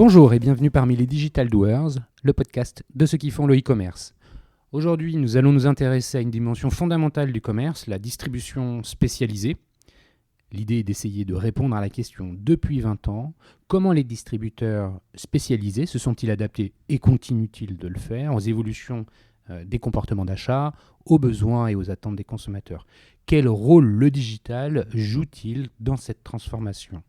Bonjour et bienvenue parmi les Digital Doers, le podcast de ceux qui font le e-commerce. Aujourd'hui, nous allons nous intéresser à une dimension fondamentale du commerce, la distribution spécialisée. L'idée est d'essayer de répondre à la question depuis 20 ans, comment les distributeurs spécialisés se sont-ils adaptés et continuent-ils de le faire aux évolutions des comportements d'achat, aux besoins et aux attentes des consommateurs. Quel rôle le digital joue-t-il dans cette transformation ?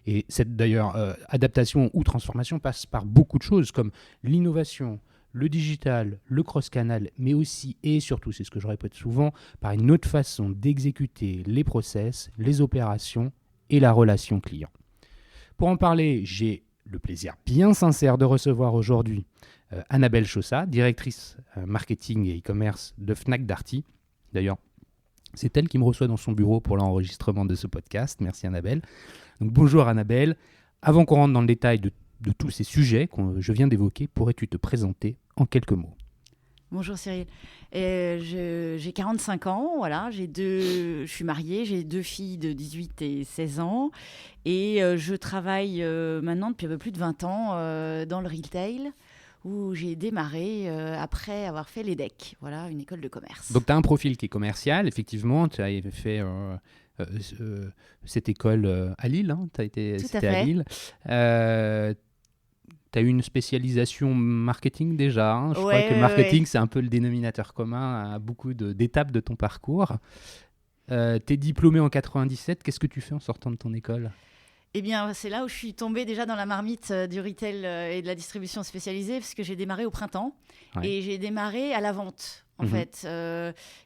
Et cette d'ailleurs adaptation ou transformation passe par beaucoup de choses comme l'innovation, le digital, le cross-canal, mais aussi et surtout, c'est ce que je répète souvent, par une autre façon d'exécuter les process, les opérations et la relation client. Pour en parler, j'ai le plaisir bien sincère de recevoir aujourd'hui Annabelle Chaussat, directrice marketing et e-commerce de Fnac Darty. D'ailleurs, c'est elle qui me reçoit dans son bureau pour l'enregistrement de ce podcast. Merci Annabelle. Donc, bonjour Annabelle. Avant qu'on rentre dans le détail de tous ces sujets que je viens d'évoquer, pourrais-tu te présenter en quelques mots ? Bonjour Cyril. J'ai 45 ans, voilà, je suis mariée, j'ai 2 filles de 18 et 16 ans et je travaille maintenant depuis un peu plus de 20 ans dans le retail où j'ai démarré après avoir fait l'EDEC, voilà, une école de commerce. Donc tu as un profil qui est commercial, effectivement, tu as fait cette école à Lille, hein, c'était à Lille. Tu as eu une spécialisation marketing déjà. Hein. Je crois que le marketing, c'est un peu le dénominateur commun à beaucoup d'étapes de ton parcours. Tu es diplômé en 97. Qu'est-ce que tu fais en sortant de ton école ? Eh bien, c'est là où je suis tombée déjà dans la marmite du retail et de la distribution spécialisée, parce que j'ai démarré au printemps et j'ai démarré à la vente. En fait,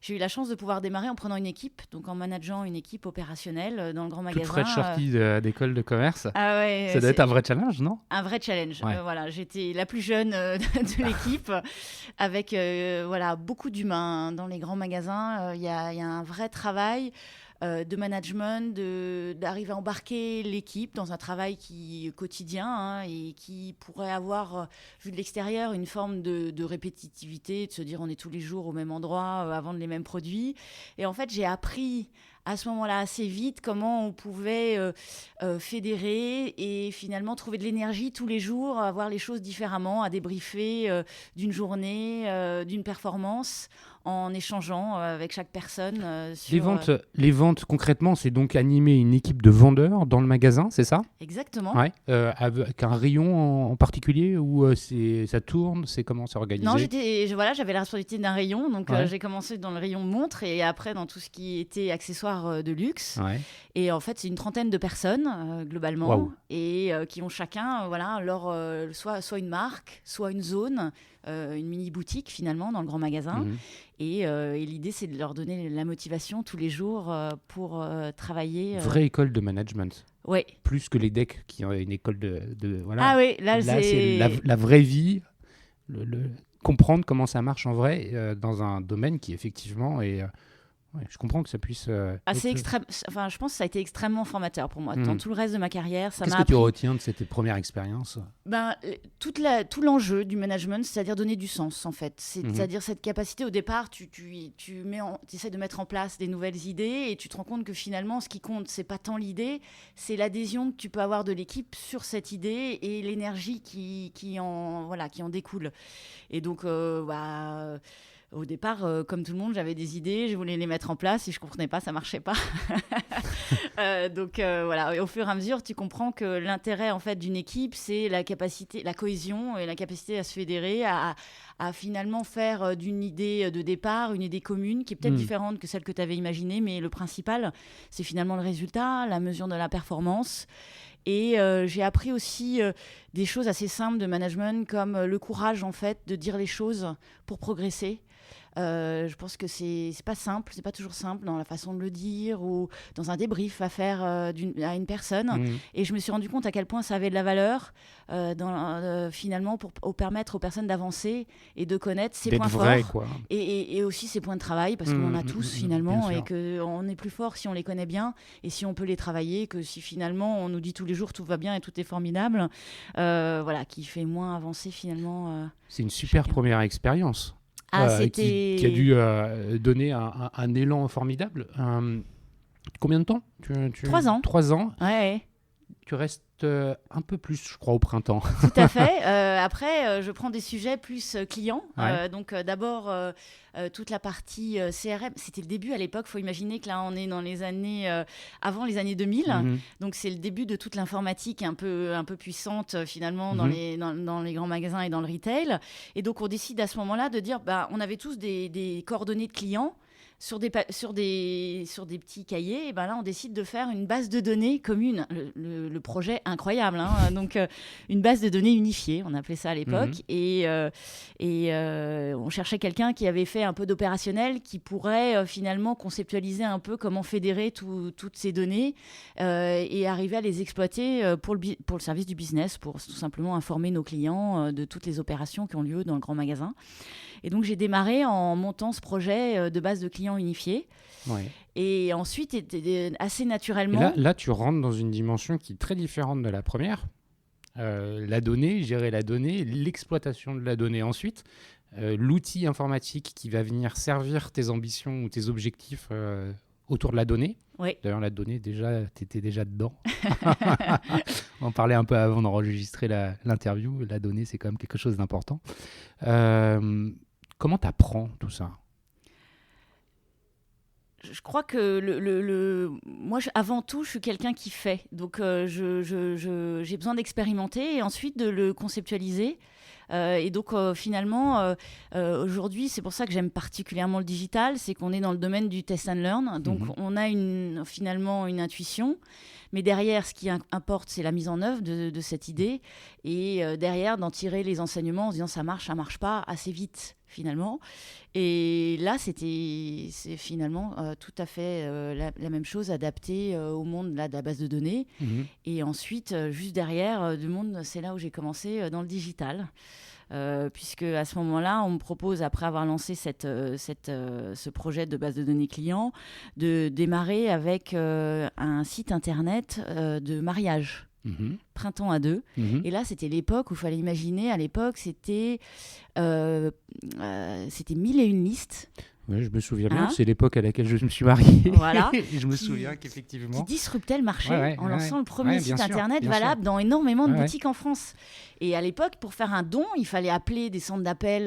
j'ai eu la chance de pouvoir démarrer en prenant une équipe, donc en manageant une équipe opérationnelle dans le grand magasin. Toute fraîche sortie d'école de commerce. Ah ouais, ça doit être un vrai challenge, non ? Un vrai challenge. Ouais. Voilà, j'étais la plus jeune de l'équipe, avec beaucoup d'humains dans les grands magasins. Il y a un vrai travail de management, d'arriver à embarquer l'équipe dans un travail qui est quotidien et qui pourrait avoir, vu de l'extérieur, une forme de répétitivité, de se dire on est tous les jours au même endroit à vendre les mêmes produits. Et en fait, j'ai appris à ce moment-là assez vite comment on pouvait fédérer et finalement trouver de l'énergie tous les jours, à voir les choses différemment, à débriefer d'une journée, d'une performance, en échangeant avec chaque personne. Les ventes, concrètement, c'est donc animer une équipe de vendeurs dans le magasin, c'est ça ? Exactement. Ouais. Avec un rayon en particulier où ça tourne, c'est comment c'est organisé ? Non, j'avais la responsabilité d'un rayon, donc j'ai commencé dans le rayon montre et après dans tout ce qui était accessoires de luxe. Ouais. Et en fait, c'est une trentaine de personnes globalement. Wow. Et qui ont chacun soit une marque, soit une zone, une mini-boutique finalement dans le grand magasin. Et l'idée, c'est de leur donner la motivation tous les jours pour travailler. Vraie école de management. Oui. Plus que l'EDEC, qui est une école de voilà. Ah oui, là c'est la vraie vie, comprendre comment ça marche en vrai dans un domaine qui effectivement est... je comprends que ça puisse... je pense que ça a été extrêmement formateur pour moi. Dans tout le reste de ma carrière, ça m'a appris... Qu'est-ce que tu retiens de cette première expérience ? Tout l'enjeu du management, c'est-à-dire donner du sens, en fait. C'est-à-dire cette capacité, au départ, tu essaies de mettre en place des nouvelles idées et tu te rends compte que finalement, ce qui compte, c'est pas tant l'idée, c'est l'adhésion que tu peux avoir de l'équipe sur cette idée et l'énergie qui en découle. Et donc, au départ, comme tout le monde, j'avais des idées, je voulais les mettre en place. Si je ne comprenais pas, ça ne marchait pas. Et au fur et à mesure, tu comprends que l'intérêt en fait, d'une équipe, c'est la capacité, la cohésion et la capacité à se fédérer, à finalement faire d'une idée de départ une idée commune qui est peut-être différente que celle que tu avais imaginée, mais le principal, c'est finalement le résultat, la mesure de la performance. Et j'ai appris aussi des choses assez simples de management, comme le courage en fait, de dire les choses pour progresser. Je pense que c'est pas simple, c'est pas toujours simple dans la façon de le dire ou dans un débrief à faire à une personne. Et je me suis rendu compte à quel point ça avait de la valeur finalement pour permettre aux personnes d'avancer et de connaître ses points forts et aussi ses points de travail, parce qu'on en a tous finalement et qu'on est plus fort si on les connaît bien et si on peut les travailler que si finalement on nous dit tous les jours tout va bien et tout est formidable, qui fait moins avancer finalement. C'est une super première expérience. Qui a dû donner un élan formidable. Combien de temps 3 ans. 3 ans. Ouais. tu restes un peu plus, je crois, au printemps. Tout à fait. Après, je prends des sujets plus clients. Ouais. Donc, d'abord, toute la partie CRM. C'était le début à l'époque. Il faut imaginer que là, on est dans les années avant les années 2000. Mhm. Donc, c'est le début de toute l'informatique un peu puissante, finalement, dans Mhm. dans les grands magasins et dans le retail. Et donc, on décide à ce moment-là de dire, on avait tous des coordonnées de clients sur des petits cahiers. Et ben là, on décide de faire une base de données commune. Le projet incroyable, hein. Donc, une base de données unifiée, on appelait ça à l'époque. Mhm. Et on cherchait quelqu'un qui avait fait un peu d'opérationnel, qui pourrait finalement conceptualiser un peu comment fédérer toutes ces données et arriver à les exploiter pour le service du business, pour tout simplement informer nos clients de toutes les opérations qui ont lieu dans le grand magasin. Et donc, j'ai démarré en montant ce projet de base de clients unifiés. Ouais. Et ensuite, assez Et naturellement... là, tu rentres dans une dimension qui est très différente de la première. La donnée, gérer la donnée, l'exploitation de la donnée ensuite, l'outil informatique qui va venir servir tes ambitions ou tes objectifs autour de la donnée. Oui. D'ailleurs, la donnée, tu étais déjà dedans. On en parlait un peu avant d'enregistrer l'interview. La donnée, c'est quand même quelque chose d'important. Comment tu apprends tout ça ? Je crois que moi, avant tout, je suis quelqu'un qui fait. Donc, j'ai besoin d'expérimenter et ensuite de le conceptualiser. Et donc, finalement, aujourd'hui, c'est pour ça que j'aime particulièrement le digital, c'est qu'on est dans le domaine du test and learn. Donc, on a finalement une intuition. Mais derrière, ce qui importe, c'est la mise en œuvre de cette idée. Et derrière, d'en tirer les enseignements en se disant ça marche pas, assez vite, finalement. Et là, c'est finalement tout à fait la même chose, adaptée au monde de la base de données. Et ensuite, juste derrière, du monde, c'est là où j'ai commencé dans le digital. Puisque à ce moment-là, on me propose, après avoir lancé ce projet de base de données client, de démarrer avec un site internet de mariage. Printemps à deux. Et là, c'était l'époque où il fallait imaginer, à l'époque, c'était 1001 listes. Ouais, je me souviens bien, c'est l'époque à laquelle je me suis marié. Voilà. Et je me souviens qu'effectivement... Qui disruptait le marché en lançant le premier site internet bien valable dans énormément de Ouais, boutiques en France. Et à l'époque, pour faire un don, il fallait appeler des centres d'appel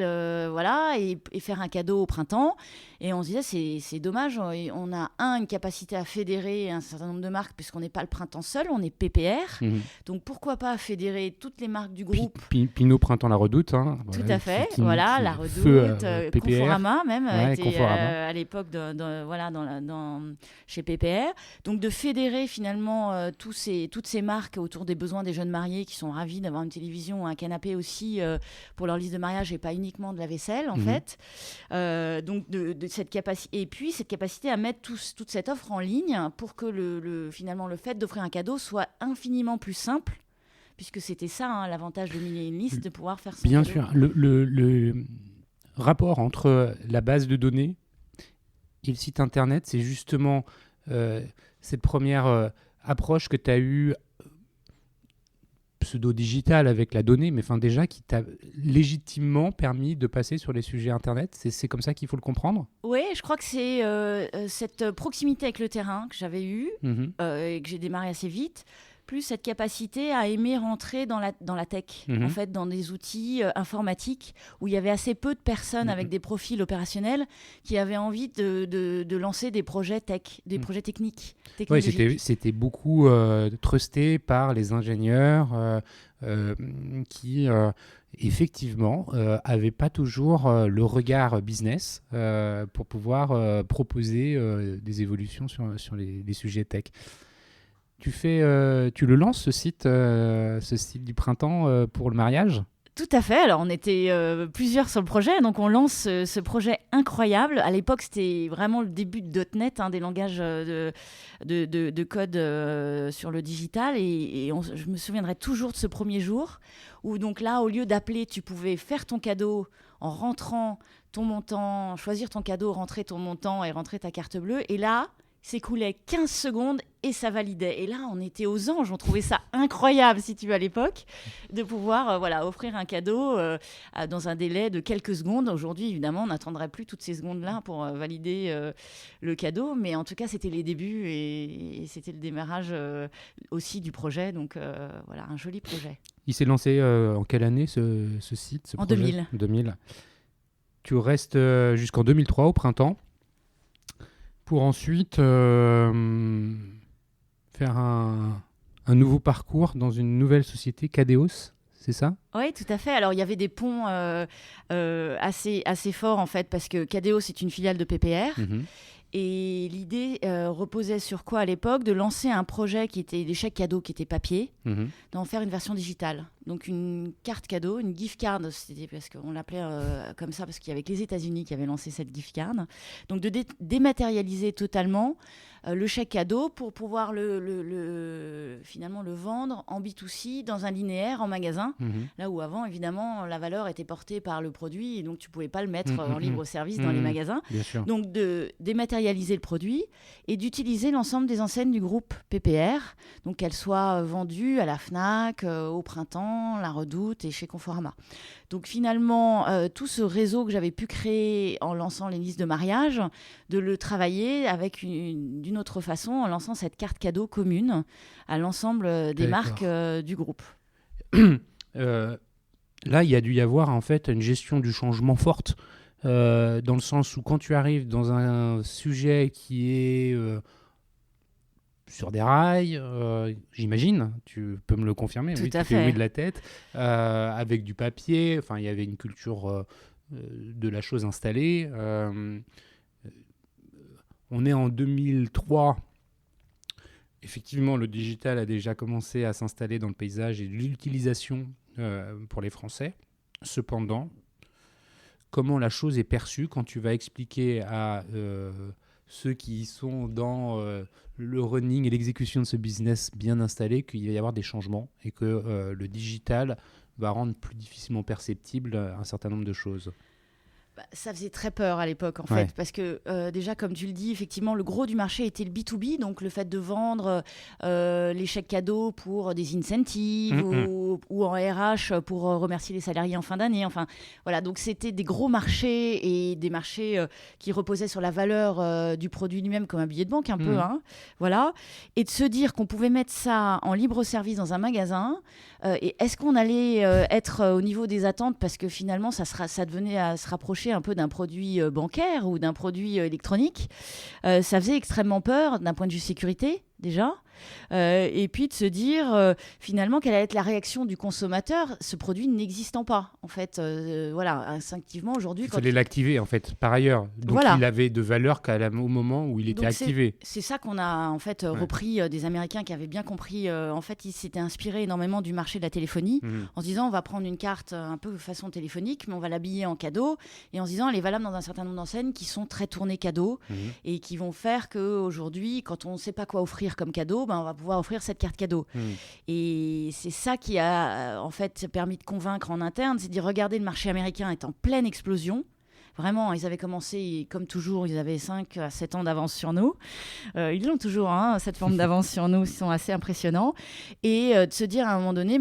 et faire un cadeau au printemps. Et on se disait, c'est dommage, on a une capacité à fédérer un certain nombre de marques, puisqu'on n'est pas le printemps seul, on est PPR. Donc pourquoi pas fédérer toutes les marques du groupe Pinot Printemps La Redoute. Hein, tout à fait, La Redoute, Conforama même, était à l'époque chez PPR. Donc de fédérer finalement toutes ces marques autour des besoins des jeunes mariés qui sont ravis d'avoir une télévision ou un canapé aussi pour leur liste de mariage et pas uniquement de la vaisselle en fait. Donc de cette capacité, et puis cette capacité à mettre toute cette offre en ligne pour que finalement le fait d'offrir un cadeau soit infiniment plus simple, puisque c'était ça l'avantage de 1001 listes, de pouvoir faire son Bien cadeau. sûr, le rapport entre la base de données et le site internet, c'est justement cette première approche que tu as eue pseudo-digital avec la donnée, mais déjà qui t'a légitimement permis de passer sur les sujets Internet. C'est comme ça qu'il faut le comprendre ? Oui, je crois que c'est cette proximité avec le terrain que j'avais eue et que j'ai démarré assez vite, plus cette capacité à aimer rentrer dans la tech, en fait, dans des outils informatiques où il y avait assez peu de personnes avec des profils opérationnels qui avaient envie de lancer des projets tech, des projets techniques. Oui, c'était beaucoup trusté par les ingénieurs qui, effectivement, n'avaient pas toujours le regard business pour pouvoir proposer des évolutions sur les sujets tech. Tu le lances, ce site du printemps pour le mariage ? Tout à fait. Alors, on était plusieurs sur le projet. Donc, on lance ce projet incroyable. À l'époque, c'était vraiment le début de .NET, des langages de code sur le digital. Et je me souviendrai toujours de ce premier jour où, donc là, au lieu d'appeler, tu pouvais faire ton cadeau en rentrant ton montant, choisir ton cadeau, rentrer ton montant et rentrer ta carte bleue. Et là, s'écoulait 15 secondes et ça validait. Et là, on était aux anges. On trouvait ça incroyable, si tu veux, à l'époque, de pouvoir offrir un cadeau dans un délai de quelques secondes. Aujourd'hui, évidemment, on n'attendrait plus toutes ces secondes-là pour valider le cadeau. Mais en tout cas, c'était les débuts et c'était le démarrage aussi du projet. Donc, voilà, un joli projet. Il s'est lancé en quelle année, ce site, ce En projet 2000. 2000. Tu restes jusqu'en 2003, au printemps, pour ensuite faire un nouveau parcours dans une nouvelle société, Cadeos, c'est ça? Oui, tout à fait. Alors, il y avait des ponts assez forts, en fait, parce que Cadeos, c'est une filiale de PPR. Mhm. Et l'idée reposait sur quoi à l'époque? De lancer un projet qui était des chèques cadeaux qui étaient papier, Mhm. d'en faire une version digitale. Donc une carte cadeau, une gift card, c'était parce qu'on l'appelait comme ça, parce qu'il y avait que les États-Unis qui avaient lancé cette gift card. Donc de dématérialiser totalement le chèque cadeau pour pouvoir finalement le vendre en B2C dans un linéaire en magasin. Mhm. Là où avant, évidemment, la valeur était portée par le produit et donc tu ne pouvais pas le mettre en Mhm. libre service dans les magasins. Bien sûr. Donc de dématérialiser le produit et d'utiliser l'ensemble des enseignes du groupe PPR, donc qu'elles soient vendues à la Fnac, au Printemps, La Redoute et chez Conforama. Donc finalement, tout ce réseau que j'avais pu créer en lançant les listes de mariage, de le travailler avec d'une autre façon en lançant cette carte cadeau commune à l'ensemble des marques du groupe. Là, il y a dû y avoir en fait une gestion du changement forte, dans le sens où quand tu arrives dans un sujet qui est sur des rails, j'imagine, tu peux me le confirmer, Tout oui, à tu fais fait. oui de la tête, avec du papier, enfin il y avait une culture de la chose installée. On est en 2003. Effectivement, le digital a déjà commencé à s'installer dans le paysage et l'utilisation pour les Français. Cependant, comment la chose est perçue quand tu vas expliquer à ceux qui sont dans le running et l'exécution de ce business bien installé qu'il va y avoir des changements et que le digital va rendre plus difficilement perceptible un certain nombre de choses? Ça faisait très peur à l'époque, en Ouais. fait, parce que déjà, comme tu le dis, effectivement, le gros du marché était le B2B, donc le fait de vendre les chèques cadeaux pour des incentives ou en RH pour remercier les salariés en fin d'année. Enfin, voilà, donc c'était des gros marchés et des marchés qui reposaient sur la valeur du produit lui-même comme un billet de banque, un peu. Hein, voilà. Et de se dire qu'on pouvait mettre ça en libre service dans un magasin, et est-ce qu'on allait être au niveau des attentes, parce que finalement, ça devenait à se rapprocher un peu d'un produit bancaire ou d'un produit électronique. Ça faisait extrêmement peur d'un point de vue sécurité, déjà. Et puis de se dire finalement quelle allait être la réaction du consommateur, ce produit n'existant pas en fait. Voilà, instinctivement aujourd'hui. Il fallait l'activer en fait par ailleurs. Donc voilà. il avait de valeur au moment où il était activé. C'est ça qu'on a en fait repris des Américains qui avaient bien compris. En fait, ils s'étaient inspirés énormément du marché de la téléphonie en se disant on va prendre une carte un peu façon téléphonique, mais on va l'habiller en cadeau et en se disant elle est valable dans un certain nombre d'enseignes qui sont très tournées cadeau et qui vont faire qu'aujourd'hui, quand on ne sait pas quoi offrir comme cadeau, on va pouvoir offrir cette carte cadeau. Et c'est ça qui a en fait permis de convaincre en interne, c'est de dire regardez, le marché américain est en pleine explosion. Vraiment, ils avaient commencé, comme toujours, ils avaient 5 à 7 ans d'avance sur nous. Ils l'ont toujours, cette forme d'avance sur nous, ils sont assez impressionnants. Et de se dire à un moment donné,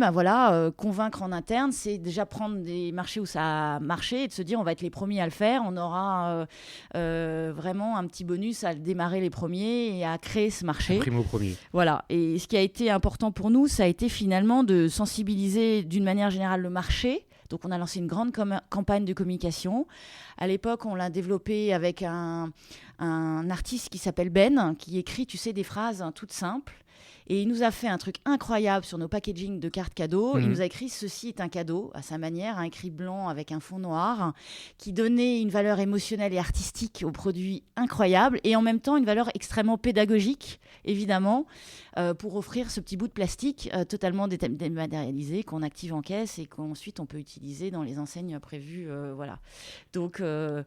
convaincre en interne, c'est déjà prendre des marchés où ça a marché et de se dire on va être les premiers à le faire. On aura vraiment un petit bonus à démarrer les premiers et à créer ce marché. Primo premier. Voilà. Et ce qui a été important pour nous, ça a été finalement de sensibiliser d'une manière générale le marché. Donc, on a lancé une grande campagne de communication. À l'époque, on l'a développée avec un artiste qui s'appelle Ben, qui écrit, tu sais, des phrases toutes simples. Et il nous a fait un truc incroyable sur nos packaging de cartes cadeaux. Il nous a écrit « Ceci est un cadeau » à sa manière, un écrit blanc avec un fond noir, qui donnait une valeur émotionnelle et artistique au produit incroyable, et en même temps une valeur extrêmement pédagogique, évidemment, pour offrir ce petit bout de plastique totalement dématérialisé qu'on active en caisse et qu'ensuite on peut utiliser dans les enseignes prévues. Voilà. Donc, un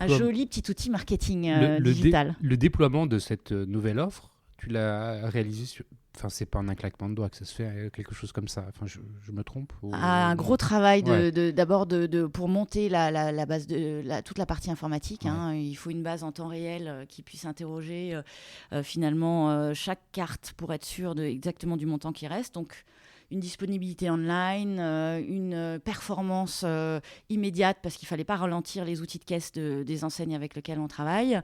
joli petit outil marketing digital. Le déploiement de cette nouvelle offre, tu l'as réalisé Enfin, c'est pas en un claquement de doigts que ça se fait, quelque chose comme ça. Enfin, je me trompe ou... Un gros travail Ouais. d'abord pour monter la base toute la partie informatique. Hein. Il faut une base en temps réel qui puisse interroger finalement chaque carte pour être sûr exactement du montant qui reste. Donc, une disponibilité online, une performance immédiate parce qu'il ne fallait pas ralentir les outils de caisse des enseignes avec lesquelles on travaille.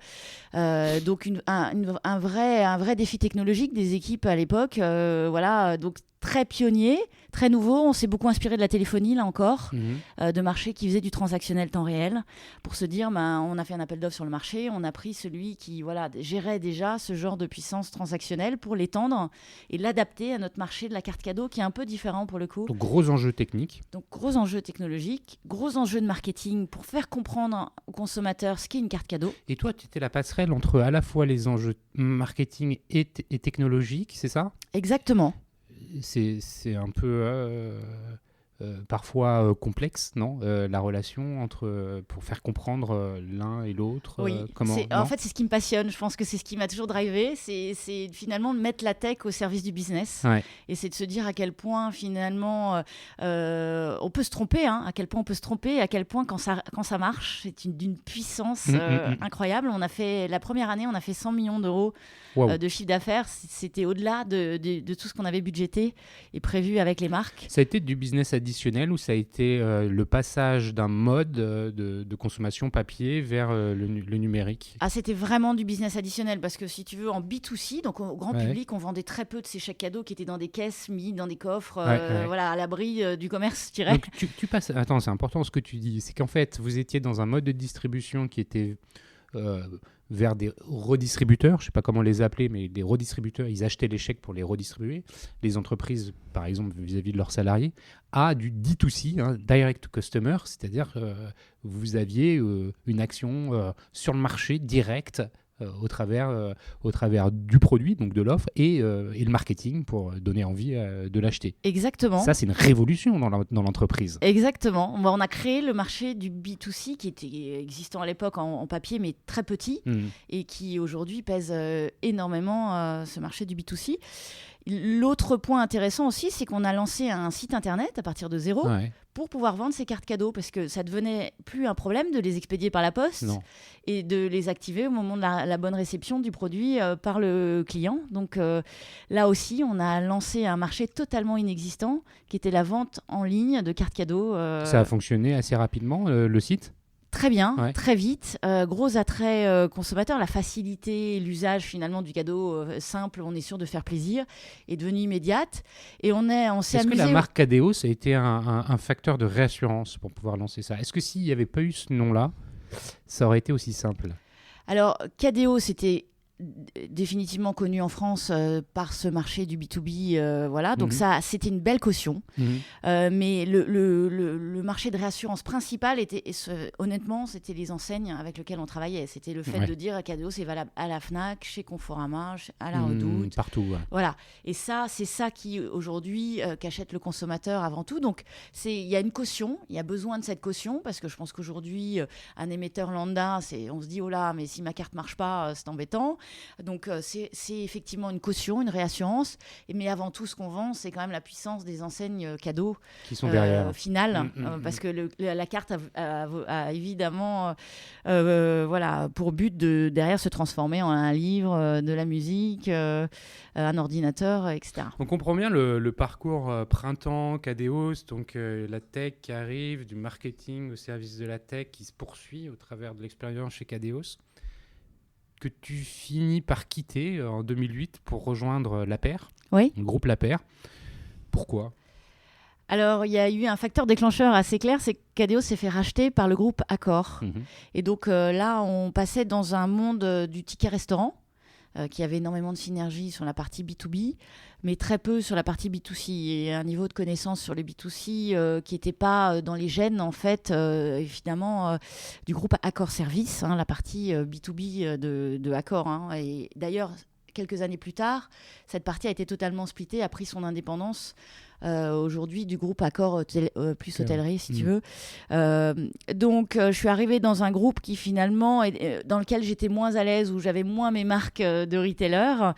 Donc un vrai défi technologique des équipes à l'époque. Voilà, donc très pionnier, très nouveau. On s'est beaucoup inspiré de la téléphonie, là encore, de marchés qui faisaient du transactionnel temps réel, pour se dire, on a fait un appel d'offres sur le marché, on a pris celui qui gérait déjà ce genre de puissance transactionnelle pour l'étendre et l'adapter à notre marché de la carte cadeau, qui est un peu différent pour le coup. Donc, gros enjeux techniques. Donc, gros enjeux technologiques, gros enjeux de marketing pour faire comprendre aux consommateurs ce qu'est une carte cadeau. Et toi, tu étais la passerelle entre à la fois les enjeux marketing et technologiques, c'est ça ? Exactement. C'est un peu parfois complexe, non ? La relation pour faire comprendre l'un et l'autre. Oui, Comment, en fait, c'est ce qui me passionne. Je pense que c'est ce qui m'a toujours drivé. C'est finalement de mettre la tech au service du business. Ouais. Et c'est de se dire à quel point, finalement, on peut se tromper. Hein, à quel point on peut se tromper. À quel point, quand ça marche, c'est d'une puissance incroyable. La première année, on a fait 100 millions d'euros de chiffre d'affaires. C'était au-delà de tout ce qu'on avait budgété et prévu avec les marques. Ça a été du business additionnel ou ça a été le passage d'un mode de consommation papier vers le numérique ? C'était vraiment du business additionnel parce que si tu veux, en B2C, donc au grand public, on vendait très peu de ces chèques cadeaux qui étaient dans des caisses, mis dans des coffres, voilà, à l'abri du commerce, je dirais. Donc tu passes... Attends, c'est important ce que tu dis. C'est qu'en fait, vous étiez dans un mode de distribution qui était... vers des redistributeurs, je ne sais pas comment les appeler, mais des redistributeurs, ils achetaient les chèques pour les redistribuer, les entreprises, par exemple, vis-à-vis de leurs salariés, à du D2C, direct to customer, c'est-à-dire vous aviez une action sur le marché directe au travers du produit, donc de l'offre, et le marketing pour donner envie de l'acheter. Exactement. Ça, c'est une révolution dans l'entreprise. Exactement. On a créé le marché du B2C qui était existant à l'époque en papier, mais très petit, et qui aujourd'hui pèse énormément ce marché du B2C. L'autre point intéressant aussi, c'est qu'on a lancé un site internet à partir de zéro pour pouvoir vendre ces cartes cadeaux, parce que ça devenait plus un problème de les expédier par la poste et de les activer au moment de la bonne réception du produit par le client. Donc là aussi, on a lancé un marché totalement inexistant qui était la vente en ligne de cartes cadeaux. Ça a fonctionné assez rapidement, le site ? Très bien, très vite. Gros attrait consommateur, la facilité, l'usage finalement du cadeau simple, on est sûr de faire plaisir, est devenue immédiate. Et on s'est amusé. Est-ce que la marque Cadeos a été un facteur de réassurance pour pouvoir lancer ça ? Est-ce que s'il n'y avait pas eu ce nom-là, ça aurait été aussi simple ? Alors, Cadeos, c'était définitivement connu en France par ce marché du B2B, voilà. Donc ça, c'était une belle caution. Mais le marché de réassurance principal honnêtement, c'était les enseignes avec lesquelles on travaillait. C'était le fait de dire Cadeos, c'est valable à la Fnac, chez Conforama, à la Redoute. Partout. Voilà. Et ça, c'est ça qui aujourd'hui qu'achète le consommateur avant tout. Donc il y a une caution, il y a besoin de cette caution parce que je pense qu'aujourd'hui, un émetteur lambda, on se dit oh là, mais si ma carte marche pas, c'est embêtant. Donc c'est effectivement une caution, une réassurance, mais avant tout ce qu'on vend, c'est quand même la puissance des enseignes cadeaux qui sont derrière. Finales, parce que la carte a évidemment voilà, pour but de derrière se transformer en un livre, de la musique, un ordinateur, etc. On comprend bien le parcours printemps, Cadeos, donc la tech qui arrive, du marketing au service de la tech qui se poursuit au travers de l'expérience chez Cadeos, que tu finis par quitter en 2008 pour rejoindre La Paire, le groupe La Paire. Pourquoi ? Alors, il y a eu un facteur déclencheur assez clair, c'est que Cadeos s'est fait racheter par le groupe Accor. Et donc là, on passait dans un monde du ticket restaurant, qui avait énormément de synergie sur la partie B2B, mais très peu sur la partie B2C, et un niveau de connaissance sur le B2C qui n'était pas dans les gènes, en fait, évidemment, du groupe Accor Service, la partie B2B de Accor. Et d'ailleurs, quelques années plus tard, cette partie a été totalement splittée, a pris son indépendance aujourd'hui du groupe Accor plus hôtellerie, si tu veux. Donc, je suis arrivée dans un groupe qui finalement, dans lequel j'étais moins à l'aise, où j'avais moins mes marques de retailer.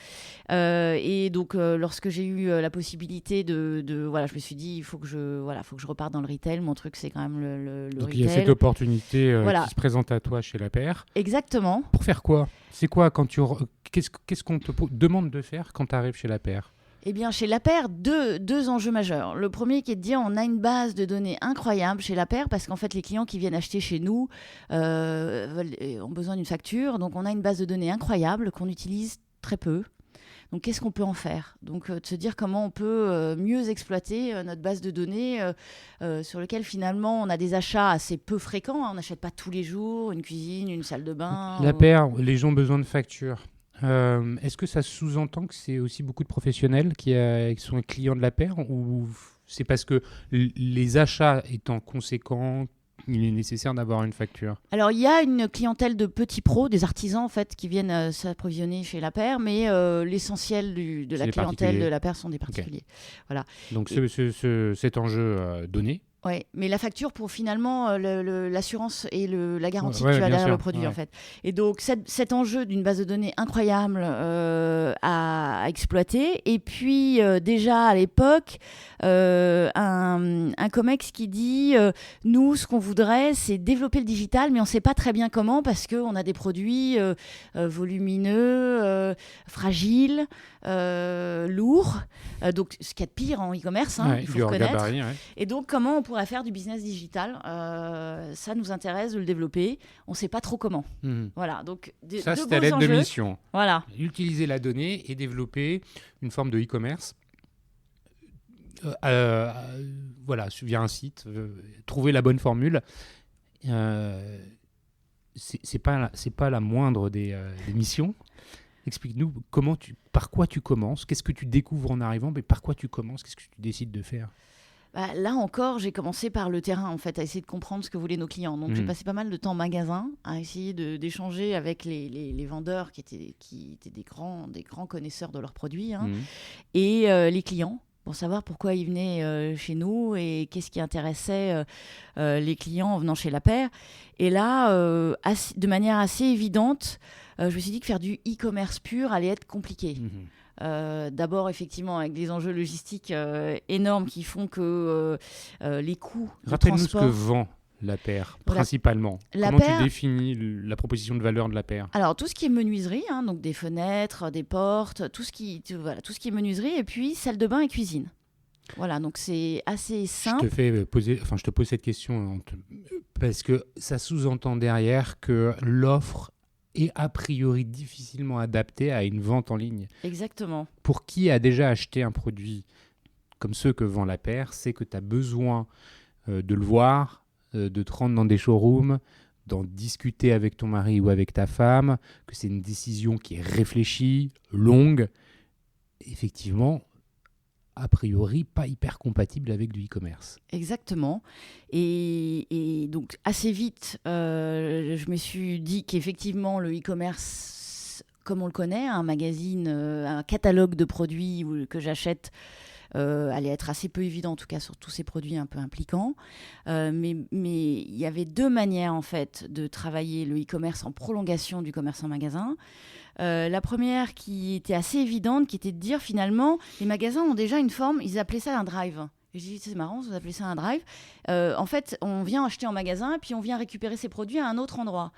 Et donc, lorsque j'ai eu la possibilité voilà, je me suis dit, il faut que je reparte dans le retail. Mon truc, c'est quand même le donc, retail. il y a cette opportunité qui se présente à toi chez La Paire. Exactement. Pour faire quoi ? C'est quoi quand qu'est-ce qu'on te demande de faire quand tu arrives chez La Paire ? Eh bien, chez La Paire, deux enjeux majeurs. Le premier qui est de dire on a une base de données incroyable chez La Paire parce qu'en fait, les clients qui viennent acheter chez nous ont besoin d'une facture. Donc, on a une base de données incroyable qu'on utilise très peu. Donc, qu'est-ce qu'on peut en faire ? Donc, de se dire comment on peut mieux exploiter notre base de données sur laquelle, finalement, on a des achats assez peu fréquents. On n'achète pas tous les jours une cuisine, une salle de bain. La Paire, les gens ont besoin de factures. Est-ce que ça sous-entend que c'est aussi beaucoup de professionnels qui sont clients de La Paire, ou c'est parce que les achats étant conséquents, il est nécessaire d'avoir une facture ? Alors, il y a une clientèle de petits pros, des artisans en fait, qui viennent s'approvisionner chez La Paire, mais l'essentiel de la clientèle de La Paire sont des particuliers. Okay. Voilà. Donc, cet enjeu donné. Oui, mais la facture pour finalement l'assurance et la garantie que tu as derrière le produit en fait. Et donc cet enjeu d'une base de données incroyable à exploiter. Et puis déjà à l'époque, un COMEX qui dit nous ce qu'on voudrait c'est développer le digital, mais on ne sait pas très bien comment parce qu'on a des produits volumineux, fragiles, lourds. Donc ce qu'il y a de pire en e-commerce, il faut reconnaître. Gabarit, et donc comment on pourrait faire du business digital, ça nous intéresse de le développer. On ne sait pas trop comment. Voilà, donc ça, c'était à l'aide de mission. Voilà. Utiliser la donnée et développer une forme de e-commerce. Voilà, via un site, trouver la bonne formule. C'est pas la moindre des missions. Explique-nous par quoi tu commences, qu'est-ce que tu découvres en arrivant, mais par quoi tu commences, qu'est-ce que tu décides de faire ? Là encore, j'ai commencé par le terrain, en fait, à essayer de comprendre ce que voulaient nos clients. Donc, j'ai passé pas mal de temps en magasin, à essayer d'échanger avec les vendeurs qui étaient des grands connaisseurs de leurs produits, et les clients, pour savoir pourquoi ils venaient chez nous et qu'est-ce qui intéressait les clients en venant chez La Paire. Et là, de manière assez évidente, je me suis dit que faire du e-commerce pur allait être compliqué. D'abord, effectivement, avec des enjeux logistiques énormes qui font que les coûts de Rappelle-nous transport... ce que vend La Paire, principalement. Comment tu définis la proposition de valeur de La Paire ? Alors, tout ce qui est menuiserie, donc des fenêtres, des portes, tout ce qui est menuiserie, et puis salle de bain et cuisine. Voilà, donc c'est assez simple. Je te pose cette question parce que ça sous-entend derrière que l'offre est a priori difficilement adaptée à une vente en ligne. Exactement. Pour qui a déjà acheté un produit comme ceux que vend La Paire, c'est que tu as besoin de le voir, de te rendre dans des showrooms, d'en discuter avec ton mari ou avec ta femme, que c'est une décision qui est réfléchie, longue, effectivement, a priori pas hyper compatible avec du e-commerce. Exactement. Et donc, assez vite, je me suis dit qu'effectivement, le e-commerce, comme on le connaît, un magazine, un catalogue de produits que j'achète, allait être assez peu évident, en tout cas sur tous ces produits un peu impliquants. Mais il y avait deux manières, en fait, de travailler le e-commerce en prolongation du commerce en magasin. La première qui était assez évidente, qui était de dire finalement, les magasins ont déjà une forme, ils appelaient ça un drive. Et j'ai dit, c'est marrant, vous appelez ça un drive. En fait, on vient acheter en magasin et puis on vient récupérer ses produits à un autre endroit.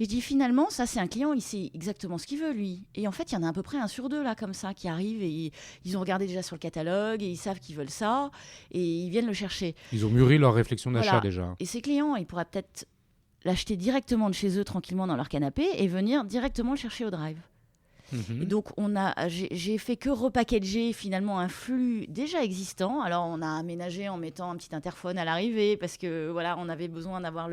Et je dis, finalement, ça, c'est un client, il sait exactement ce qu'il veut, lui. Et en fait, il y en a à peu près 1 sur 2, là, comme ça, qui arrivent et ils ont regardé déjà sur le catalogue et ils savent qu'ils veulent ça et ils viennent le chercher. Ils ont mûri leur réflexion d'achat déjà. Et ces clients, ils pourraient peut-être l'acheter directement de chez eux, tranquillement, dans leur canapé et venir directement le chercher au drive. Et donc, j'ai fait que repackager finalement un flux déjà existant. Alors, on a aménagé en mettant un petit interphone à l'arrivée parce que voilà, on avait besoin d'avoir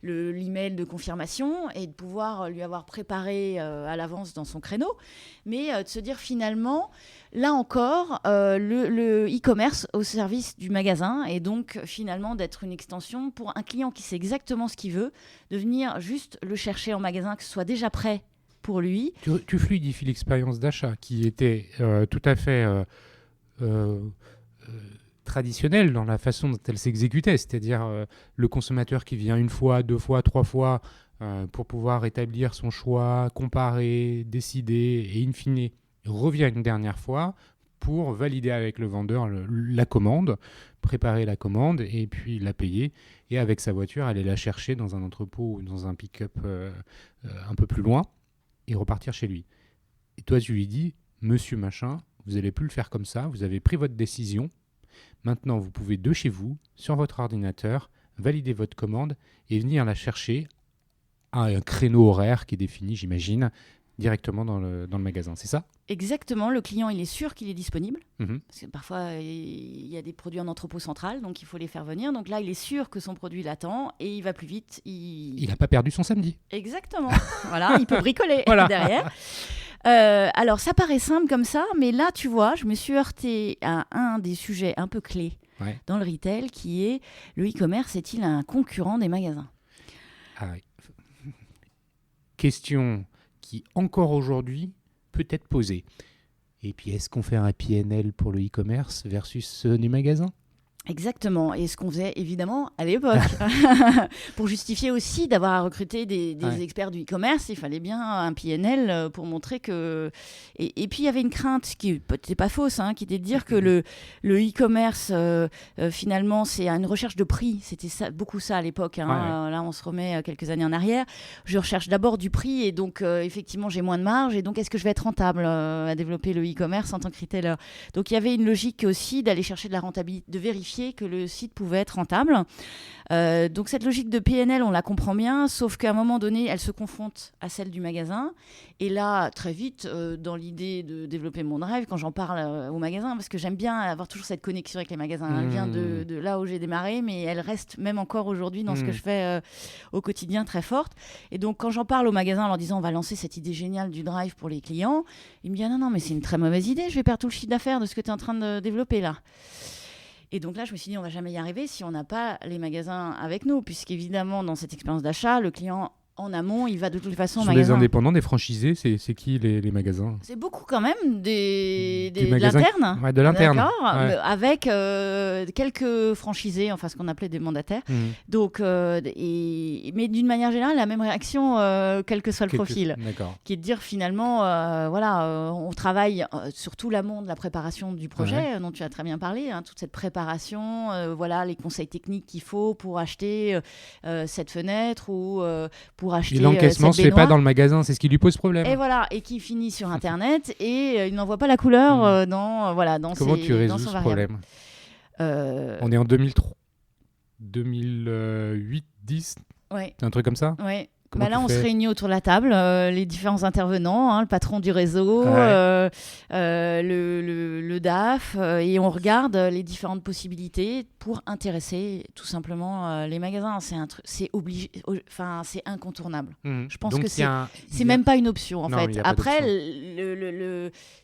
l'email de confirmation et de pouvoir lui avoir préparé à l'avance dans son créneau. Mais de se dire finalement, là encore, le e-commerce au service du magasin et donc finalement d'être une extension pour un client qui sait exactement ce qu'il veut, de venir juste le chercher en magasin, que ce soit déjà prêt pour lui. Tu fluidifies l'expérience d'achat qui était tout à fait traditionnelle dans la façon dont elle s'exécutait, c'est-à-dire le consommateur qui vient 1 fois, 2 fois, 3 fois pour pouvoir établir son choix, comparer, décider et in fine revient une dernière fois pour valider avec le vendeur la commande, préparer la commande et puis la payer et avec sa voiture aller la chercher dans un entrepôt ou dans un pick-up un peu plus loin et repartir chez lui. Et toi tu lui dis, monsieur machin, vous n'allez plus le faire comme ça, vous avez pris votre décision. Maintenant, vous pouvez de chez vous, sur votre ordinateur, valider votre commande et venir la chercher à un créneau horaire qui est défini, j'imagine, directement dans le magasin. C'est ça ? Exactement. Le client, il est sûr qu'il est disponible. Mhm. Parce que parfois, il y a des produits en entrepôt central, donc il faut les faire venir. Donc là, il est sûr que son produit l'attend et il va plus vite. Il n'a pas perdu son samedi. Exactement. Voilà, il peut bricoler Voilà. derrière. Alors, ça paraît simple comme ça, mais là, tu vois, je me suis heurtée à un des sujets un peu clés dans le retail, qui est le e-commerce est-il un concurrent des magasins ? Question qui, encore aujourd'hui, peut être posée. Et puis, est-ce qu'on fait un PNL pour le e-commerce versus ceux des magasins ? Exactement, et ce qu'on faisait évidemment à l'époque. Pour justifier aussi d'avoir recruté des experts du e-commerce, il fallait bien un PNL pour montrer que... Et puis il y avait une crainte qui n'était pas fausse, qui était de dire que le e-commerce, finalement, c'est une recherche de prix. C'était ça, beaucoup ça à l'époque. Là, on se remet quelques années en arrière. Je recherche d'abord du prix, et donc effectivement, j'ai moins de marge. Et donc, est-ce que je vais être rentable à développer le e-commerce en tant que retailer ? Donc, il y avait une logique aussi d'aller chercher de la rentabilité, de vérifier que le site pouvait être rentable. Donc cette logique de PNL, on la comprend bien, sauf qu'à un moment donné, elle se confronte à celle du magasin. Et là, très vite, dans l'idée de développer mon drive, quand j'en parle au magasin, parce que j'aime bien avoir toujours cette connexion avec les magasins. Elle vient de là où j'ai démarré, mais elle reste même encore aujourd'hui dans ce que je fais au quotidien très forte. Et donc quand j'en parle au magasin en leur disant on va lancer cette idée géniale du drive pour les clients, ils me disent non, mais c'est une très mauvaise idée, je vais perdre tout le chiffre d'affaires de ce que tu es en train de développer là. Et donc là, je me suis dit, on ne va jamais y arriver si on n'a pas les magasins avec nous, puisqu'évidemment, dans cette expérience d'achat, le client, en amont, il va de toute façon au magasin. Sur les indépendants, des franchisés, c'est qui les magasins ? C'est beaucoup quand même de magasins l'interne. Ouais, de l'interne. D'accord, avec quelques franchisés, enfin ce qu'on appelait des mandataires. Donc, mais d'une manière générale, la même réaction, quel que soit le profil. D'accord. Qui est de dire finalement, on travaille sur tout l'amont de la préparation du projet, dont tu as très bien parlé, toute cette préparation, les conseils techniques qu'il faut pour acheter cette fenêtre ou pour acheter et l'encaissement se fait pas dans le magasin, c'est ce qui lui pose problème. Et voilà, et qui finit sur Internet et il n'en voit pas la couleur dans Comment tu résous son ce problème ? On est en 2003, 2008, 10, c'est un truc comme ça ? Ouais. Là, on se réunit autour de la table, les différents intervenants, le patron du réseau, le DAF, et on regarde les différentes possibilités pour intéresser tout simplement les magasins. C'est obligé, c'est incontournable. Je pense que c'est même pas une option en fait. Après,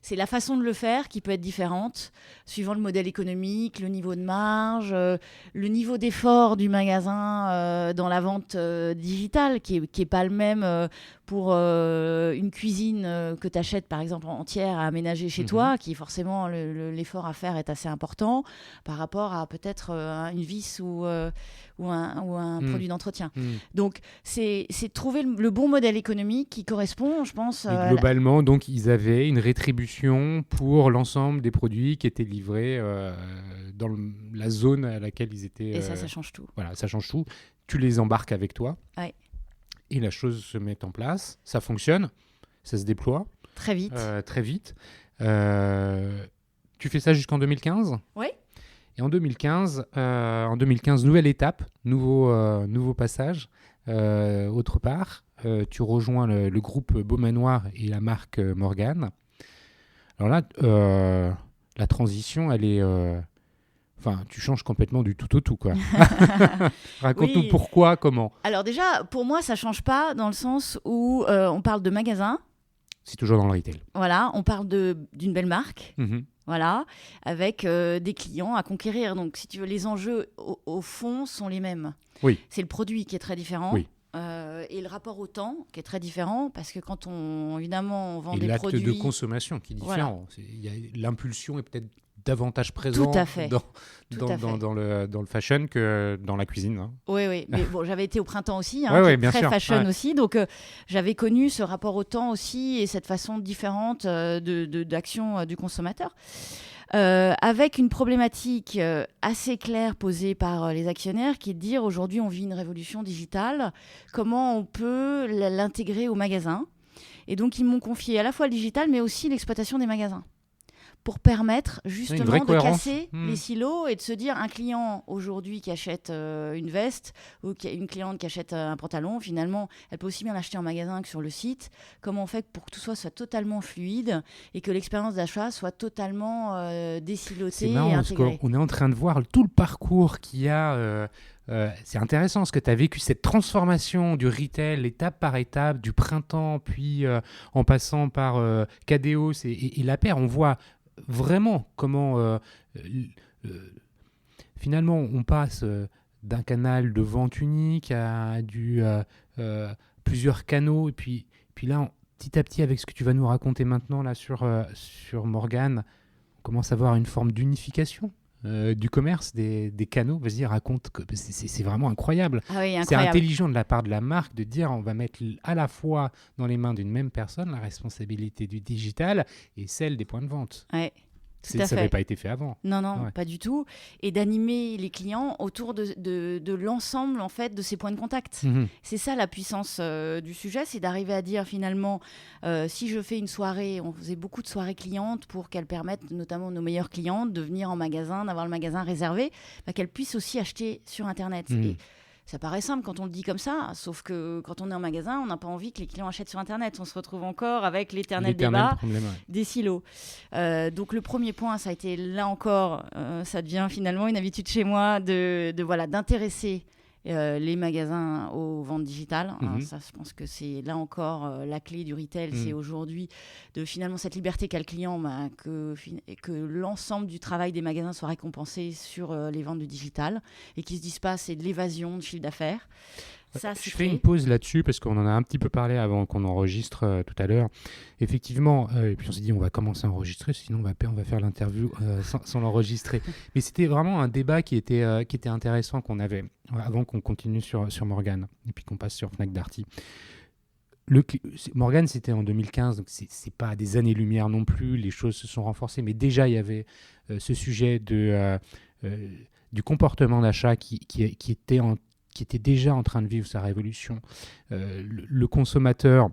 c'est la façon de le faire qui peut être différente suivant le modèle économique, le niveau de marge, le niveau d'effort du magasin dans la vente digitale qui est pas le même pour une cuisine que tu achètes par exemple entière à aménager chez toi, qui forcément l'effort à faire est assez important par rapport à peut-être une vis ou un produit d'entretien. Donc c'est trouver le bon modèle économique qui correspond, je pense. Et globalement, donc ils avaient une rétribution pour l'ensemble des produits qui étaient livrés dans la zone à laquelle ils étaient. Et ça change tout. Voilà, ça change tout. Tu les embarques avec toi. Ouais. Et la chose se met en place, ça fonctionne, ça se déploie. Très vite. Tu fais ça jusqu'en 2015 ? Oui. Et en 2015, nouvelle étape, nouveau passage. Autre part, tu rejoins le groupe Beaumanoir et la marque Morgan. Alors là, la transition, elle est... tu changes complètement du tout au tout, quoi. Raconte-nous pourquoi, comment. Alors déjà, pour moi, ça ne change pas dans le sens où on parle de magasin. C'est toujours dans le retail. Voilà, on parle d'une belle marque, avec des clients à conquérir. Donc, si tu veux, les enjeux, au fond, sont les mêmes. Oui. C'est le produit qui est très différent. Oui. Et le rapport au temps qui est très différent parce que quand on vend des produits... Et l'acte de consommation qui est différent. L'impulsion est peut-être davantage présent Tout à fait. dans le fashion que dans la cuisine. Hein. Oui. Mais bon, j'avais été au printemps aussi, bien très sûr. fashion aussi. Donc, j'avais connu ce rapport au temps aussi et cette façon différente d'action du consommateur. Avec une problématique assez claire posée par les actionnaires qui est de dire aujourd'hui on vit une révolution digitale, comment on peut l'intégrer au magasin. Et donc ils m'ont confié à la fois le digital mais aussi l'exploitation des magasins pour permettre justement de casser les silos et de se dire un client aujourd'hui qui achète une veste ou une cliente qui achète un pantalon, finalement, elle peut aussi bien l'acheter en magasin que sur le site. Comment on fait pour que tout soit totalement fluide et que l'expérience d'achat soit totalement désilotée et intégrée. Parce qu'on est en train de voir tout le parcours qu'il y a... c'est intéressant ce que tu as vécu, cette transformation du retail étape par étape, du printemps, puis en passant par Cadeos et La Paire. On voit vraiment comment finalement on passe d'un canal de vente unique à plusieurs canaux. Et puis là, petit à petit, avec ce que tu vas nous raconter maintenant là, sur Morgane, on commence à voir une forme d'unification. Du commerce, des canaux. Vas-y, raconte. C'est vraiment incroyable. Ah oui, incroyable. C'est intelligent de la part de la marque de dire on va mettre à la fois dans les mains d'une même personne la responsabilité du digital et celle des points de vente. Ouais. Ça n'avait pas été fait avant. Non, pas du tout. Et d'animer les clients autour de l'ensemble en fait, de ces points de contact. C'est ça la puissance du sujet, c'est d'arriver à dire finalement, si je fais une soirée, on faisait beaucoup de soirées clientes pour qu'elles permettent notamment nos meilleures clientes de venir en magasin, d'avoir le magasin réservé, qu'elles puissent aussi acheter sur Internet. Et ça paraît simple quand on le dit comme ça, sauf que quand on est en magasin, on n'a pas envie que les clients achètent sur Internet. On se retrouve encore avec l'éternel débat problème, des silos. Donc le premier point, ça a été là encore, ça devient finalement une habitude chez moi d'intéresser les magasins aux ventes digitales. Ça, je pense que c'est là encore la clé du retail. C'est aujourd'hui de finalement cette liberté qu'a le client, que l'ensemble du travail des magasins soit récompensé sur les ventes du digital et qu'ils ne se disent pas c'est de l'évasion de chiffre d'affaires. Je fais une pause là-dessus parce qu'on en a un petit peu parlé avant qu'on enregistre tout à l'heure. Effectivement, et puis on s'est dit on va commencer à enregistrer, sinon on va faire l'interview sans l'enregistrer. Mais c'était vraiment un débat qui était intéressant qu'on avait avant qu'on continue sur Morgane et puis qu'on passe sur Fnac Darty. Morgane, c'était en 2015, donc c'est pas à des années-lumière non plus, les choses se sont renforcées, mais déjà il y avait ce sujet du comportement d'achat qui était déjà en train de vivre sa révolution. Le consommateur,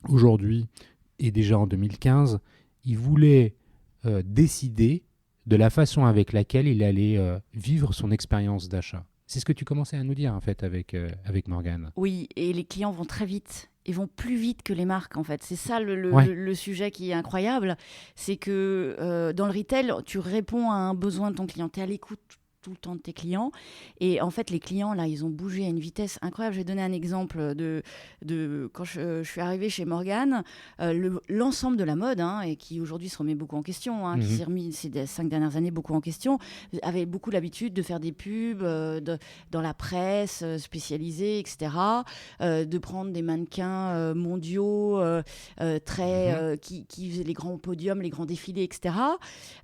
aujourd'hui, et déjà en 2015, il voulait décider de la façon avec laquelle il allait vivre son expérience d'achat. C'est ce que tu commençais à nous dire, en fait, avec Morgane. Oui, et les clients vont très vite. Ils vont plus vite que les marques, en fait. C'est ça le sujet qui est incroyable. C'est que dans le retail, tu réponds à un besoin de ton client. Tu es à l'écoute tout le temps de tes clients. Et en fait, les clients, là, ils ont bougé à une vitesse incroyable. Je vais donner un exemple de quand je suis arrivée chez Morgane, l'ensemble de la mode, et qui aujourd'hui se remet beaucoup en question, qui s'est remis ces 5 dernières années beaucoup en question, avait beaucoup l'habitude de faire des pubs dans la presse spécialisée, etc., de prendre des mannequins mondiaux qui faisaient les grands podiums, les grands défilés, etc.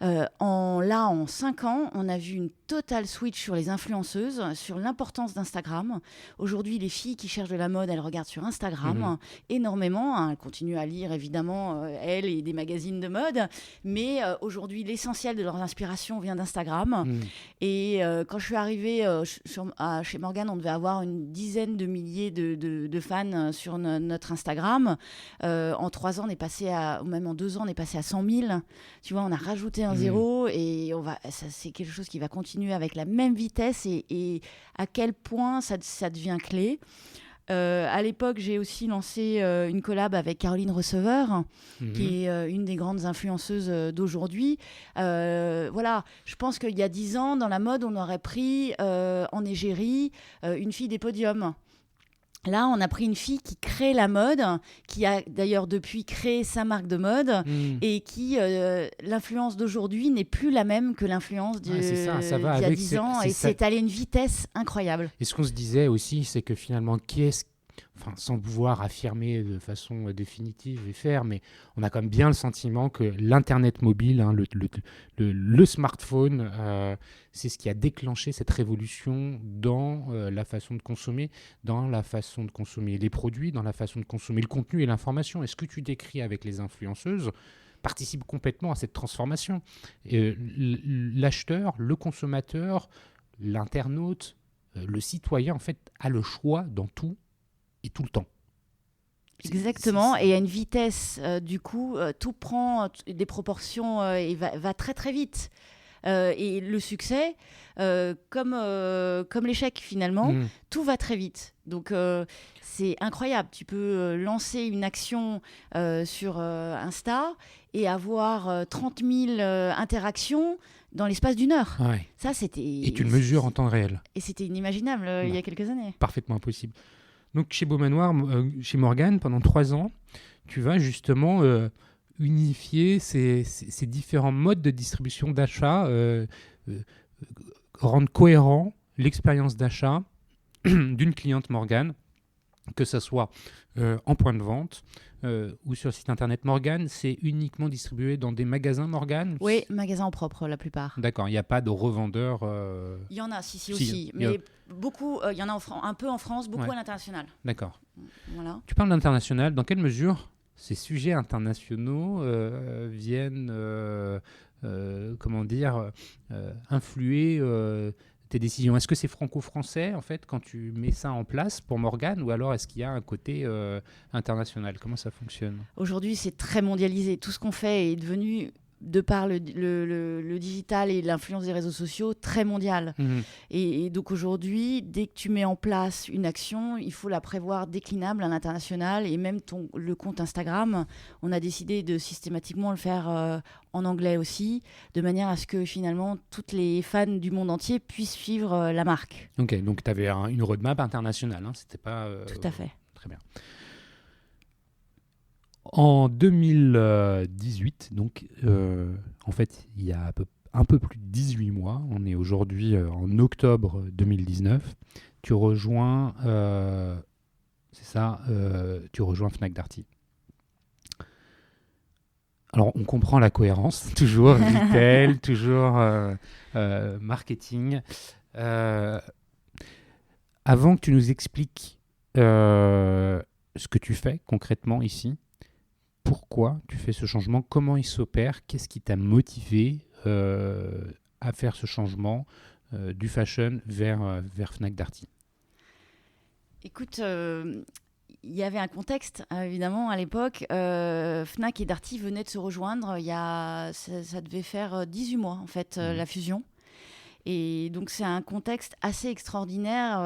En 5 ans, on a vu une totale switch sur les influenceuses, sur l'importance d'Instagram. Aujourd'hui, les filles qui cherchent de la mode, elles regardent sur Instagram énormément. Elles continuent à lire, évidemment, elles et des magazines de mode. Mais aujourd'hui, l'essentiel de leurs inspirations vient d'Instagram. Et quand je suis arrivée chez Morgane, on devait avoir une dizaine de milliers de fans sur notre Instagram. En 3 ans, on est passé ou même en 2 ans, on est passé à 100 000. Tu vois, on a rajouté un zéro et c'est quelque chose qui va continuer avec la même vitesse et à quel point ça devient clé. À l'époque, j'ai aussi lancé une collab avec Caroline Receveur, qui est une des grandes influenceuses d'aujourd'hui. Voilà, je pense qu'il y a 10 ans, dans la mode, on aurait pris en égérie une fille des podiums. Là, on a pris une fille qui crée la mode, qui a d'ailleurs depuis créé sa marque de mode et qui, l'influence d'aujourd'hui n'est plus la même que l'influence d'il y a 10 ans. Et c'est allé à une vitesse incroyable. Et ce qu'on se disait aussi, c'est que finalement, qui est-ce sans pouvoir affirmer de façon définitive et faire, mais on a quand même bien le sentiment que l'Internet mobile, hein, le smartphone, c'est ce qui a déclenché cette révolution dans la façon de consommer, dans la façon de consommer les produits, dans la façon de consommer le contenu et l'information. Et ce que tu décris avec les influenceuses participe complètement à cette transformation. L'acheteur, le consommateur, l'internaute, le citoyen, en fait, a le choix dans tout et tout le temps. Exactement, et à une vitesse, du coup, tout prend des proportions et va très très vite. Et le succès, comme l'échec finalement, tout va très vite. Donc c'est incroyable. Tu peux lancer une action sur Insta et avoir 30 000 interactions dans l'espace d'une heure. Ouais. Ça, c'était... Et tu le mesures en temps réel. Et c'était inimaginable il y a quelques années. Parfaitement impossible. Donc chez Beaumanoir, chez Morgane, pendant 3 ans, tu vas justement unifier ces différents modes de distribution d'achat, rendre cohérent l'expérience d'achat d'une cliente Morgane, que ce soit en point de vente ou sur le site internet Morgane. C'est uniquement distribué dans des magasins Morgane? Oui, magasins en propre la plupart. D'accord, il n'y a pas de revendeurs Il y en a, si aussi, mais beaucoup, il y en a un peu en France, beaucoup à l'international. D'accord. Voilà. Tu parles d'international, dans quelle mesure ces sujets internationaux viennent influer tes décisions? Est-ce que c'est franco-français, en fait, quand tu mets ça en place pour Morgane, ou alors est-ce qu'il y a un côté international? Comment ça fonctionne? Aujourd'hui, c'est très mondialisé. Tout ce qu'on fait est devenu, de par le digital et l'influence des réseaux sociaux, très mondial. Et donc aujourd'hui, dès que tu mets en place une action, il faut la prévoir déclinable à l'international. Et même le compte Instagram, on a décidé de systématiquement le faire en anglais aussi, de manière à ce que finalement, toutes les fans du monde entier puissent suivre la marque. Ok, donc tu avais une roadmap internationale, hein, c'était pas... Tout à fait. Très bien. En 2018, donc, en fait, il y a un peu plus de 18 mois, on est aujourd'hui en octobre 2019, tu rejoins, tu rejoins Fnac Darty. Alors, on comprend la cohérence, toujours retail, toujours marketing. Avant que tu nous expliques ce que tu fais concrètement ici, pourquoi tu fais ce changement? Comment il s'opère? Qu'est-ce qui t'a motivé à faire ce changement du fashion vers Fnac Darty? Écoute, il y avait un contexte, évidemment, à l'époque. Fnac et Darty venaient de se rejoindre. Ça devait faire 18 mois, en fait, la fusion. Et donc, c'est un contexte assez extraordinaire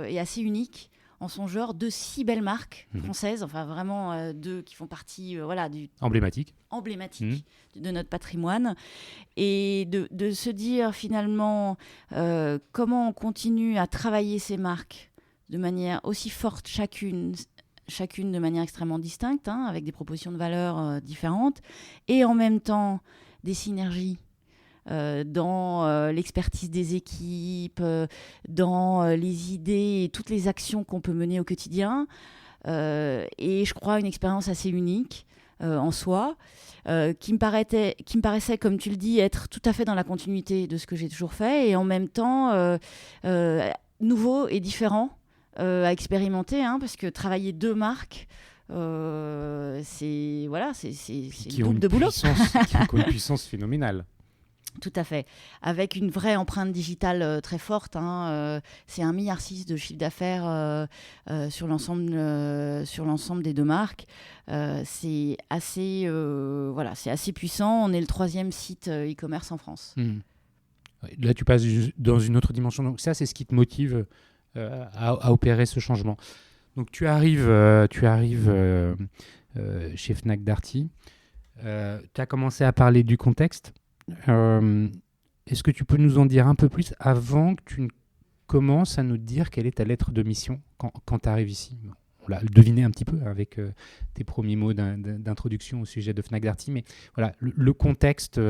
et assez unique en son genre, 2 si belles marques françaises, enfin vraiment 2 qui font partie du emblématique de notre patrimoine, et de se dire finalement comment on continue à travailler ces marques de manière aussi forte chacune de manière extrêmement distincte, hein, avec des propositions de valeur différentes, et en même temps des synergies dans l'expertise des équipes, dans les idées et toutes les actions qu'on peut mener au quotidien. Et je crois une expérience assez unique en soi, qui me paraissait, comme tu le dis, être tout à fait dans la continuité de ce que j'ai toujours fait, et en même temps nouveau et différent à expérimenter, hein, parce que travailler 2 marques, c'est le double de boulot. Qui ont une puissance phénoménale. Tout à fait, avec une vraie empreinte digitale très forte, hein, c'est 1,6 milliard de chiffre d'affaires sur l'ensemble des 2 marques. C'est assez puissant. On est le 3e site e-commerce en France. Là, tu passes dans une autre dimension. Donc ça, c'est ce qui te motive à opérer ce changement. Donc tu arrives chez Fnac Darty. Tu as commencé à parler du contexte. Est-ce que tu peux nous en dire un peu plus avant que tu commences à nous dire quelle est ta lettre de mission quand tu arrives ici? On l'a deviné un petit peu avec tes premiers mots d'introduction au sujet de Fnac Darty, mais voilà, le contexte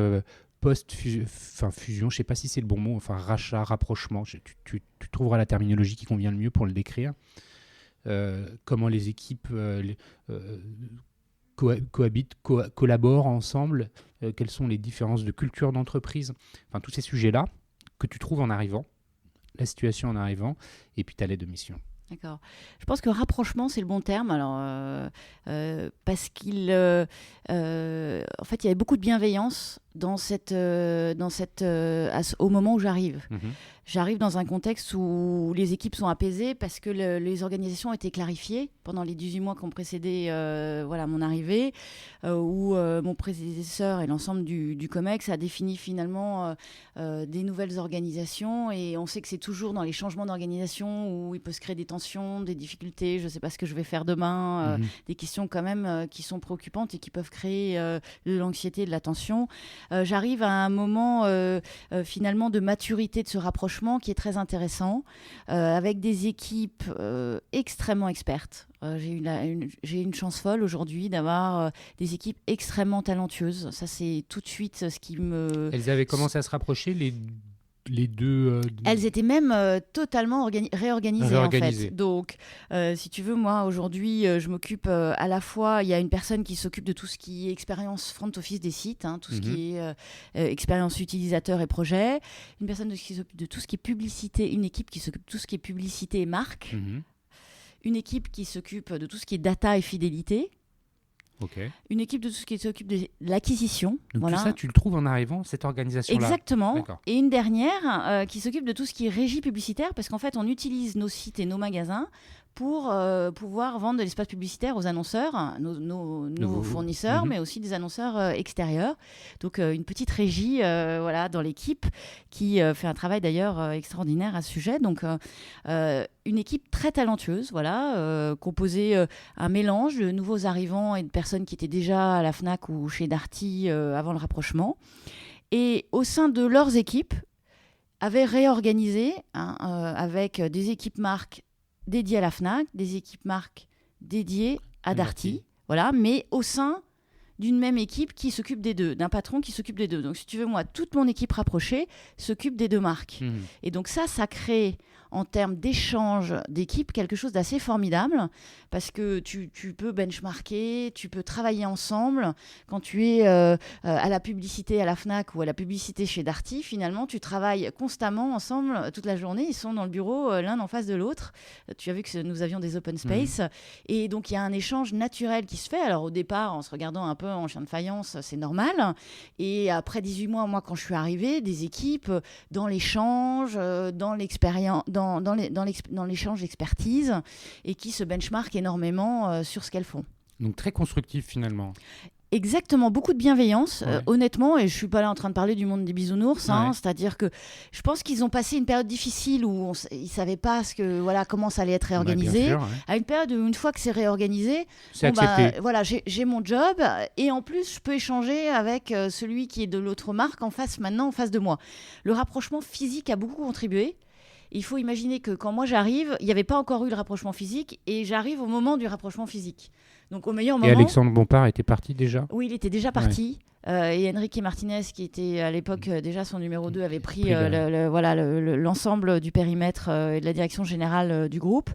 post-fusion, je ne sais pas si c'est le bon mot, enfin rachat, rapprochement, tu trouveras la terminologie qui convient le mieux pour le décrire. comment les équipes cohabitent, collaborent ensemble, quelles sont les différences de culture d'entreprise, enfin tous ces sujets-là que tu trouves en arrivant, la situation en arrivant, et puis ta lettre de mission. D'accord. Je pense que rapprochement, c'est le bon terme. Alors, parce en fait, il y avait beaucoup de bienveillance au moment où j'arrive. J'arrive dans un contexte où les équipes sont apaisées parce que les organisations ont été clarifiées pendant les 18 mois qui ont précédé mon arrivée, où mon prédécesseur et l'ensemble du COMEX a défini finalement des nouvelles organisations, et on sait que c'est toujours dans les changements d'organisation où il peut se créer des tensions, des difficultés, je ne sais pas ce que je vais faire demain, des questions quand même qui sont préoccupantes et qui peuvent créer de l'anxiété et de la tension. J'arrive à un moment finalement de maturité de ce rapprochement qui est très intéressant, avec des équipes extrêmement expertes. J'ai une chance folle aujourd'hui d'avoir des équipes extrêmement talentueuses. Ça, c'est tout de suite ce qui me... Elles avaient commencé à se rapprocher, les deux... Elles étaient même totalement réorganisées en fait. Donc, si tu veux, moi, aujourd'hui, je m'occupe à la fois... Il y a une personne qui s'occupe de tout ce qui est expérience front office des sites, tout ce qui est expérience utilisateur et projet. Une personne qui s'occupe de tout ce qui est publicité. Une équipe qui s'occupe de tout ce qui est publicité et marque. Une équipe qui s'occupe de tout ce qui est data et fidélité. Okay. Une équipe de tout ce qui s'occupe de l'acquisition. Donc tout ça, tu le trouves en arrivant, cette organisation-là. Exactement. D'accord. Et une dernière qui s'occupe de tout ce qui est régie publicitaire, parce qu'en fait, on utilise nos sites et nos magasins pour pouvoir vendre de l'espace publicitaire aux annonceurs, nos fournisseurs, mais aussi des annonceurs extérieurs. Donc, une petite régie dans l'équipe qui fait un travail d'ailleurs extraordinaire à ce sujet. Donc, une équipe très talentueuse, composée un mélange de nouveaux arrivants et de personnes qui étaient déjà à la Fnac ou chez Darty avant le rapprochement. Et au sein de leurs équipes, avaient réorganisé avec des équipes marques dédiées à la Fnac, des équipes marques dédiées à Darty, mais au sein d'une même équipe qui s'occupe des deux, d'un patron qui s'occupe des deux. Donc, si tu veux, moi, toute mon équipe rapprochée s'occupe des deux marques. Et donc ça crée, en termes d'échange d'équipe, quelque chose d'assez formidable, parce que tu peux benchmarker, tu peux travailler ensemble. Quand tu es à la publicité à la Fnac ou à la publicité chez Darty, finalement, tu travailles constamment ensemble toute la journée. Ils sont dans le bureau l'un en face de l'autre. Tu as vu que nous avions des open space. Et donc, il y a un échange naturel qui se fait. Alors, au départ, en se regardant un peu en chien de faïence, c'est normal. Et après 18 mois, moi, quand je suis arrivée, des équipes dans l'échange, dans l'expérience, dans l'échange d'expertise, et qui se benchmarkent énormément sur ce qu'elles font. Donc très constructif finalement. Exactement, beaucoup de bienveillance, honnêtement, et je ne suis pas là en train de parler du monde des bisounours, c'est-à-dire que je pense qu'ils ont passé une période difficile où ils ne savaient pas comment ça allait être réorganisé, sûr, à une période où une fois que c'est réorganisé, j'ai mon job, et en plus je peux échanger avec celui qui est de l'autre marque en face de moi. Le rapprochement physique a beaucoup contribué. Il faut imaginer que quand moi j'arrive, il n'y avait pas encore eu le rapprochement physique, et j'arrive au moment du rapprochement physique. Donc au meilleur moment. Et Alexandre Bompard était parti déjà ? Oui, il était déjà parti. Et Enrique Martinez, qui était à l'époque déjà son numéro 2, avait pris l'ensemble du périmètre et de la direction générale du groupe.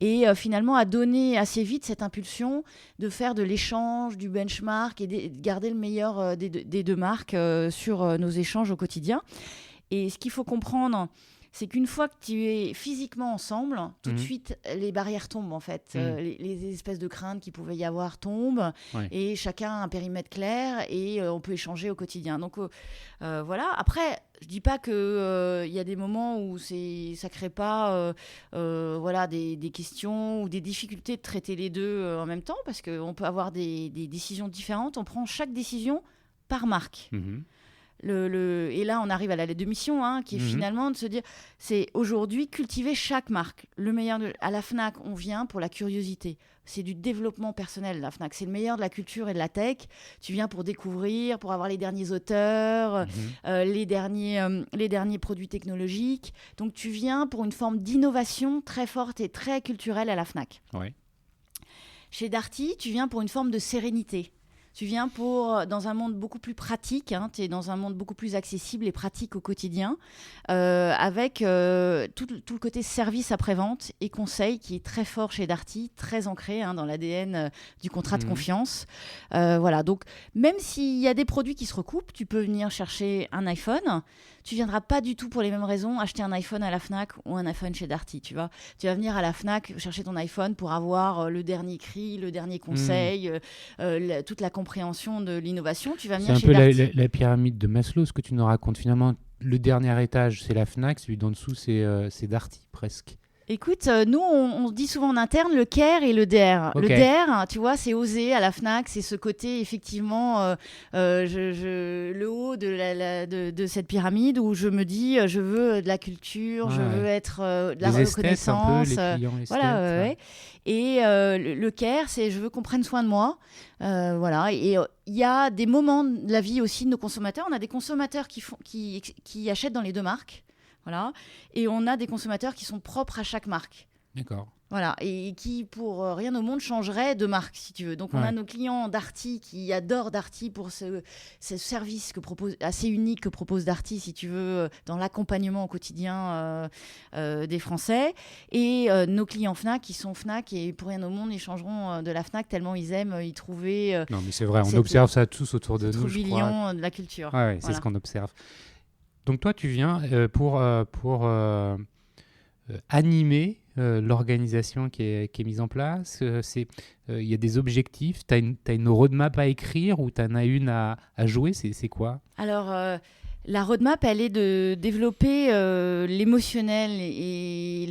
Et finalement a donné assez vite cette impulsion de faire de l'échange, du benchmark, et de garder le meilleur des deux marques sur nos échanges au quotidien. Et ce qu'il faut comprendre, c'est qu'une fois que tu es physiquement ensemble, tout de suite, les barrières tombent, en fait. Les espèces de craintes qu'il pouvait y avoir tombent, et chacun a un périmètre clair, et on peut échanger au quotidien. Donc, Après, je ne dis pas qu'il y a des moments où ça ne crée pas des questions ou des difficultés de traiter les deux en même temps, parce qu'on peut avoir des décisions différentes. On prend chaque décision par marque. Et là, on arrive à la lettre de mission, qui est finalement de se dire, c'est aujourd'hui cultiver chaque marque. Le meilleur à la Fnac, on vient pour la curiosité. C'est du développement personnel, la Fnac. C'est le meilleur de la culture et de la tech. Tu viens pour découvrir, pour avoir les derniers auteurs, les derniers produits technologiques. Donc, tu viens pour une forme d'innovation très forte et très culturelle à la Fnac. Ouais. Chez Darty, tu viens pour une forme de sérénité. Tu viens dans un monde beaucoup plus pratique, hein, tu es dans un monde beaucoup plus accessible et pratique au quotidien, avec tout le côté service après-vente et conseil qui est très fort chez Darty, très ancré dans l'ADN du contrat de confiance. Voilà, donc même s'il y a des produits qui se recoupent, tu peux venir chercher un iPhone. Tu ne viendras pas du tout pour les mêmes raisons acheter un iPhone à la Fnac ou un iPhone chez Darty, tu vois. Tu vas venir à la Fnac chercher ton iPhone pour avoir le dernier cri, le dernier conseil, toute la compréhension de l'innovation. Tu vas venir chez Darty. C'est un peu la pyramide de Maslow, ce que tu nous racontes. Finalement, le dernier étage, c'est la Fnac, celui d'en dessous, c'est Darty, presque. Écoute, nous, on dit souvent en interne le care et le dare. Okay. Le dare, tu vois, c'est oser à la Fnac, c'est ce côté, effectivement, le haut de cette pyramide où je me dis, je veux de la culture, je veux être de la reconnaissance. Un peu, les clients esthètes, voilà, ouais. Et le care, c'est je veux qu'on prenne soin de moi. Voilà. Et il y a des moments de la vie aussi de nos consommateurs. On a des consommateurs qui achètent dans les deux marques. Voilà. Et on a des consommateurs qui sont propres à chaque marque. D'accord. Voilà. Et qui, pour rien au monde, changeraient de marque, si tu veux. Donc, on a nos clients Darty qui adorent Darty pour ce service assez unique que propose Darty, si tu veux, dans l'accompagnement au quotidien des Français. Et nos clients Fnac qui sont Fnac et pour rien au monde, ils changeront de la Fnac tellement ils aiment y trouver... non, mais c'est vrai, on observe ça tous autour de nous, je crois. de la culture. Ouais, c'est ce qu'on observe. Donc toi, tu viens pour animer l'organisation qui est mise en place. Il y a des objectifs. Tu as une roadmap à écrire ou tu en as une à jouer. C'est quoi ? Alors, la roadmap, elle est de développer l'émotionnel et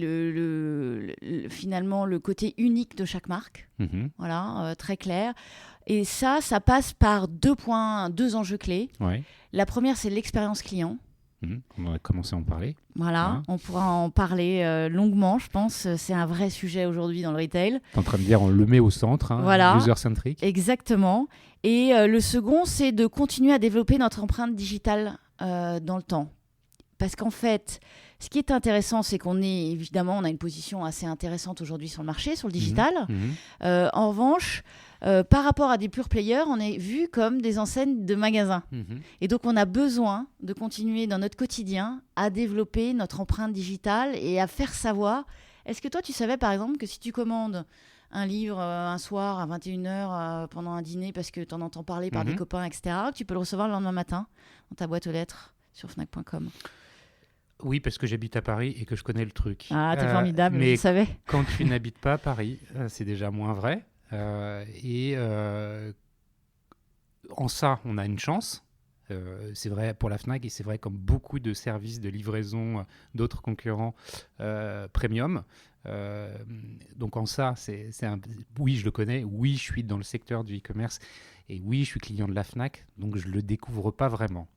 finalement le côté unique de chaque marque. Voilà, très clair. Et ça passe par deux enjeux clés. Ouais. La première, c'est l'expérience client. On va commencer à en parler. Voilà, on pourra en parler longuement, je pense. C'est un vrai sujet aujourd'hui dans le retail. Tu es en train de dire, on le met au centre, voilà, user-centric. Exactement. Et le second, c'est de continuer à développer notre empreinte digitale dans le temps. Parce qu'en fait, ce qui est intéressant, c'est on a une position assez intéressante aujourd'hui sur le marché, sur le digital. En revanche, par rapport à des pure players, on est vu comme des enseignes de magasins. Et donc, on a besoin de continuer dans notre quotidien à développer notre empreinte digitale et à faire savoir. Est-ce que toi, tu savais, par exemple, que si tu commandes un livre un soir à 21h pendant un dîner parce que tu en entends parler par des copains, etc., tu peux le recevoir le lendemain matin dans ta boîte aux lettres sur Fnac.com. Oui, parce que j'habite à Paris et que je connais le truc. Ah, t'es formidable, mais je savais. Quand tu n'habites pas à Paris, c'est déjà moins vrai. En ça, on a une chance. C'est vrai pour la Fnac et c'est vrai comme beaucoup de services de livraison d'autres concurrents premium. Donc en ça, oui, je le connais. Oui, je suis dans le secteur du e-commerce. Et oui, je suis client de la Fnac. Donc je ne le découvre pas vraiment.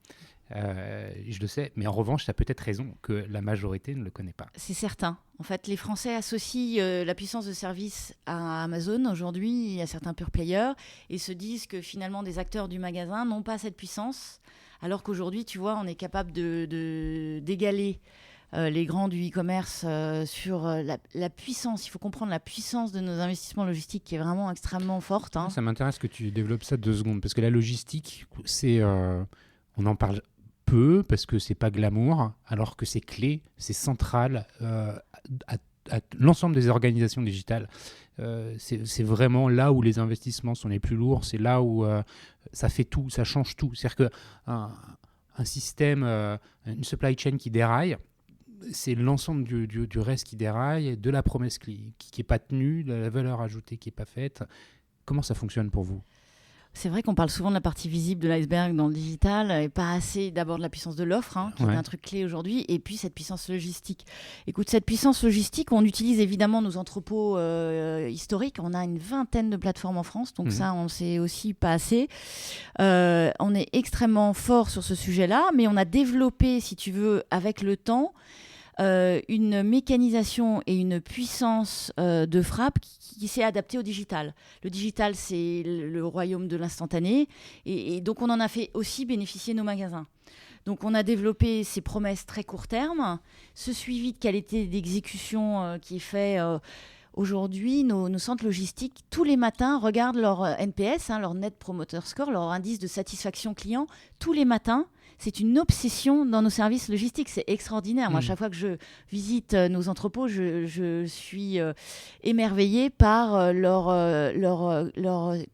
Je le sais, mais en revanche, tu as peut-être raison que la majorité ne le connaît pas. C'est certain. En fait, les Français associent la puissance de service à Amazon aujourd'hui et à certains pure players et se disent que finalement des acteurs du magasin n'ont pas cette puissance, alors qu'aujourd'hui, tu vois, on est capable d'égaler les grands du e-commerce sur la puissance. Il faut comprendre la puissance de nos investissements logistiques qui est vraiment extrêmement forte. Ça m'intéresse que tu développes ça 2 secondes, parce que la logistique, on en parle peu parce que c'est pas glamour, alors que c'est clé, c'est central à l'ensemble des organisations digitales. C'est vraiment là où les investissements sont les plus lourds, c'est là où ça fait tout, ça change tout. C'est-à-dire qu'un système, une supply chain qui déraille, c'est l'ensemble du reste qui déraille, de la promesse qui n'est pas tenue, de la valeur ajoutée qui n'est pas faite. Comment ça fonctionne pour vous ? C'est vrai qu'on parle souvent de la partie visible de l'iceberg dans le digital et pas assez d'abord de la puissance de l'offre, qui est un truc clé aujourd'hui, et puis cette puissance logistique. Écoute, cette puissance logistique, on utilise évidemment nos entrepôts historiques. On a une 20aine de plateformes en France, donc ça, on ne sait aussi pas assez. On est extrêmement fort sur ce sujet-là, mais on a développé, si tu veux, avec le temps, une mécanisation et une puissance de frappe qui s'est adaptée au digital. Le digital, c'est le royaume de l'instantané. Et donc, on en a fait aussi bénéficier nos magasins. Donc, on a développé ces promesses très court terme, ce suivi de qualité d'exécution qui est fait aujourd'hui, nos centres logistiques, tous les matins, regardent leur NPS, leur Net Promoter Score, leur indice de satisfaction client, tous les matins. C'est une obsession dans nos services logistiques. C'est extraordinaire. Moi, à chaque fois que je visite nos entrepôts, je suis émerveillée par leur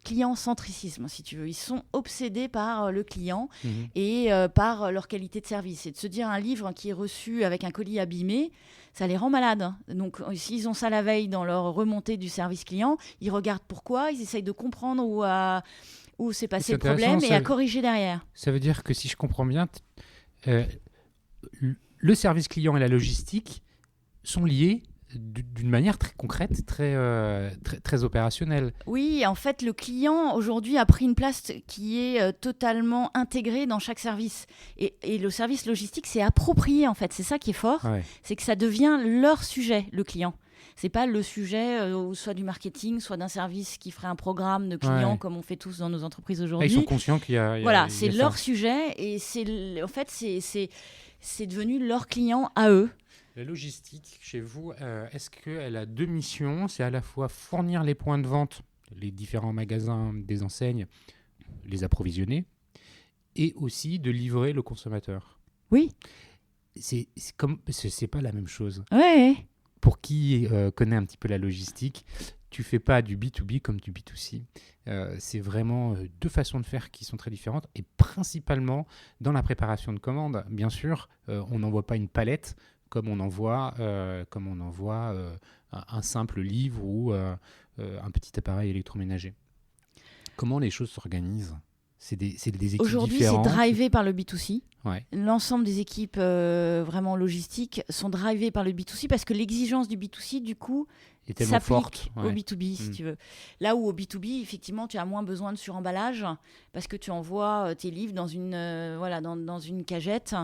client-centricisme, si tu veux. Ils sont obsédés par le client et par leur qualité de service. Et de se dire un livre qui est reçu avec un colis abîmé, ça les rend malades. Donc, s'ils ont ça la veille dans leur remontée du service client, ils regardent pourquoi, ils essayent de comprendre où s'est passé le problème et à corriger derrière. Ça veut dire que si je comprends bien, le service client et la logistique sont liés d'une manière très concrète, très opérationnelle. Oui, en fait, le client aujourd'hui a pris une place qui est totalement intégrée dans chaque service. Et le service logistique s'est approprié, en fait. C'est ça qui est fort, c'est que ça devient leur sujet, le client. C'est pas le sujet soit du marketing, soit d'un service qui ferait un programme de clients comme on fait tous dans nos entreprises aujourd'hui. Ils sont conscients qu'il y a voilà, c'est leur sujet et en fait c'est devenu leur client à eux. La logistique chez vous, est-ce qu'elle a 2 missions ? C'est à la fois fournir les points de vente, les différents magasins des enseignes, les approvisionner, et aussi de livrer le consommateur. Oui. C'est pas la même chose. Ouais. Pour qui connaît un petit peu la logistique, tu fais pas du B2B comme du B2C. C'est vraiment 2 façons de faire qui sont très différentes et principalement dans la préparation de commandes. Bien sûr, on n'envoie pas une palette comme on envoie un simple livre ou un petit appareil électroménager. Comment les choses s'organisent ? C'est des équipes aujourd'hui, différentes. c'est drivé par le B2C. Ouais. L'ensemble des équipes vraiment logistiques sont drivées par le B2C parce que l'exigence du B2C, du coup, est tellement forte au B2B, si tu veux. Là où au B2B, effectivement, tu as moins besoin de suremballage parce que tu envoies tes livres dans une cagette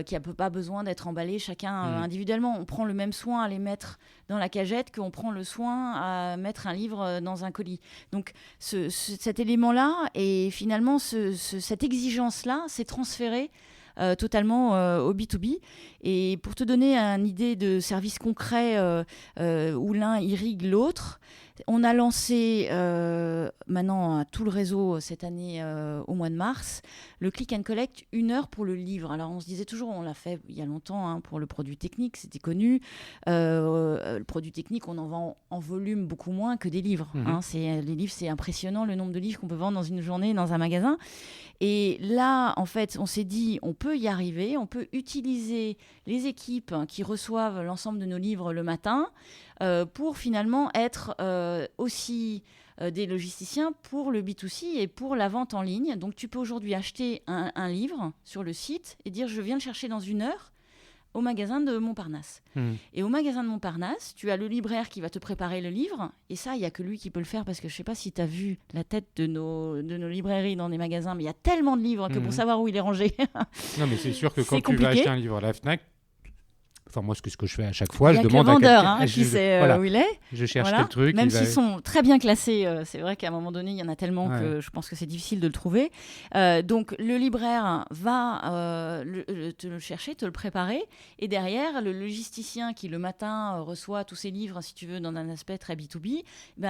qui n'a pas besoin d'être emballée chacun individuellement. On prend le même soin à les mettre dans la cagette qu'on prend le soin à mettre un livre dans un colis. Donc, cet élément-là et finalement, cette exigence-là s'est transférée totalement au B2B. Et pour te donner une idée de service concret où l'un irrigue l'autre, on a lancé maintenant à tout le réseau cette année au mois de mars le click and collect 1 heure pour le livre. Alors on se disait toujours, on l'a fait il y a longtemps pour le produit technique, c'était connu. Le produit technique, on en vend en volume beaucoup moins que des livres. Les livres, c'est impressionnant le nombre de livres qu'on peut vendre dans une journée dans un magasin. Et là, en fait, on s'est dit, on peut y arriver, on peut utiliser les équipes qui reçoivent l'ensemble de nos livres le matin pour finalement être aussi des logisticiens pour le B2C et pour la vente en ligne. Donc, tu peux aujourd'hui acheter un livre sur le site et dire, je viens le chercher dans 1 heure au magasin de Montparnasse. Et au magasin de Montparnasse, tu as le libraire qui va te préparer le livre. Et ça, il n'y a que lui qui peut le faire parce que je ne sais pas si tu as vu la tête de nos librairies dans des magasins, mais il y a tellement de livres que pour savoir où il est rangé. Non, mais c'est sûr que quand tu vas acheter un livre à la Fnac, enfin, moi, ce que je fais à chaque fois, je demande à quelqu'un... Il y a que le vendeur qui sait où il est. Je cherche quel truc. Même s'ils sont très bien classés, c'est vrai qu'à un moment donné, il y en a tellement que je pense que c'est difficile de le trouver. Donc, le libraire va te le chercher, te le préparer. Et derrière, le logisticien qui, le matin, reçoit tous ses livres, si tu veux, dans un aspect très B2B,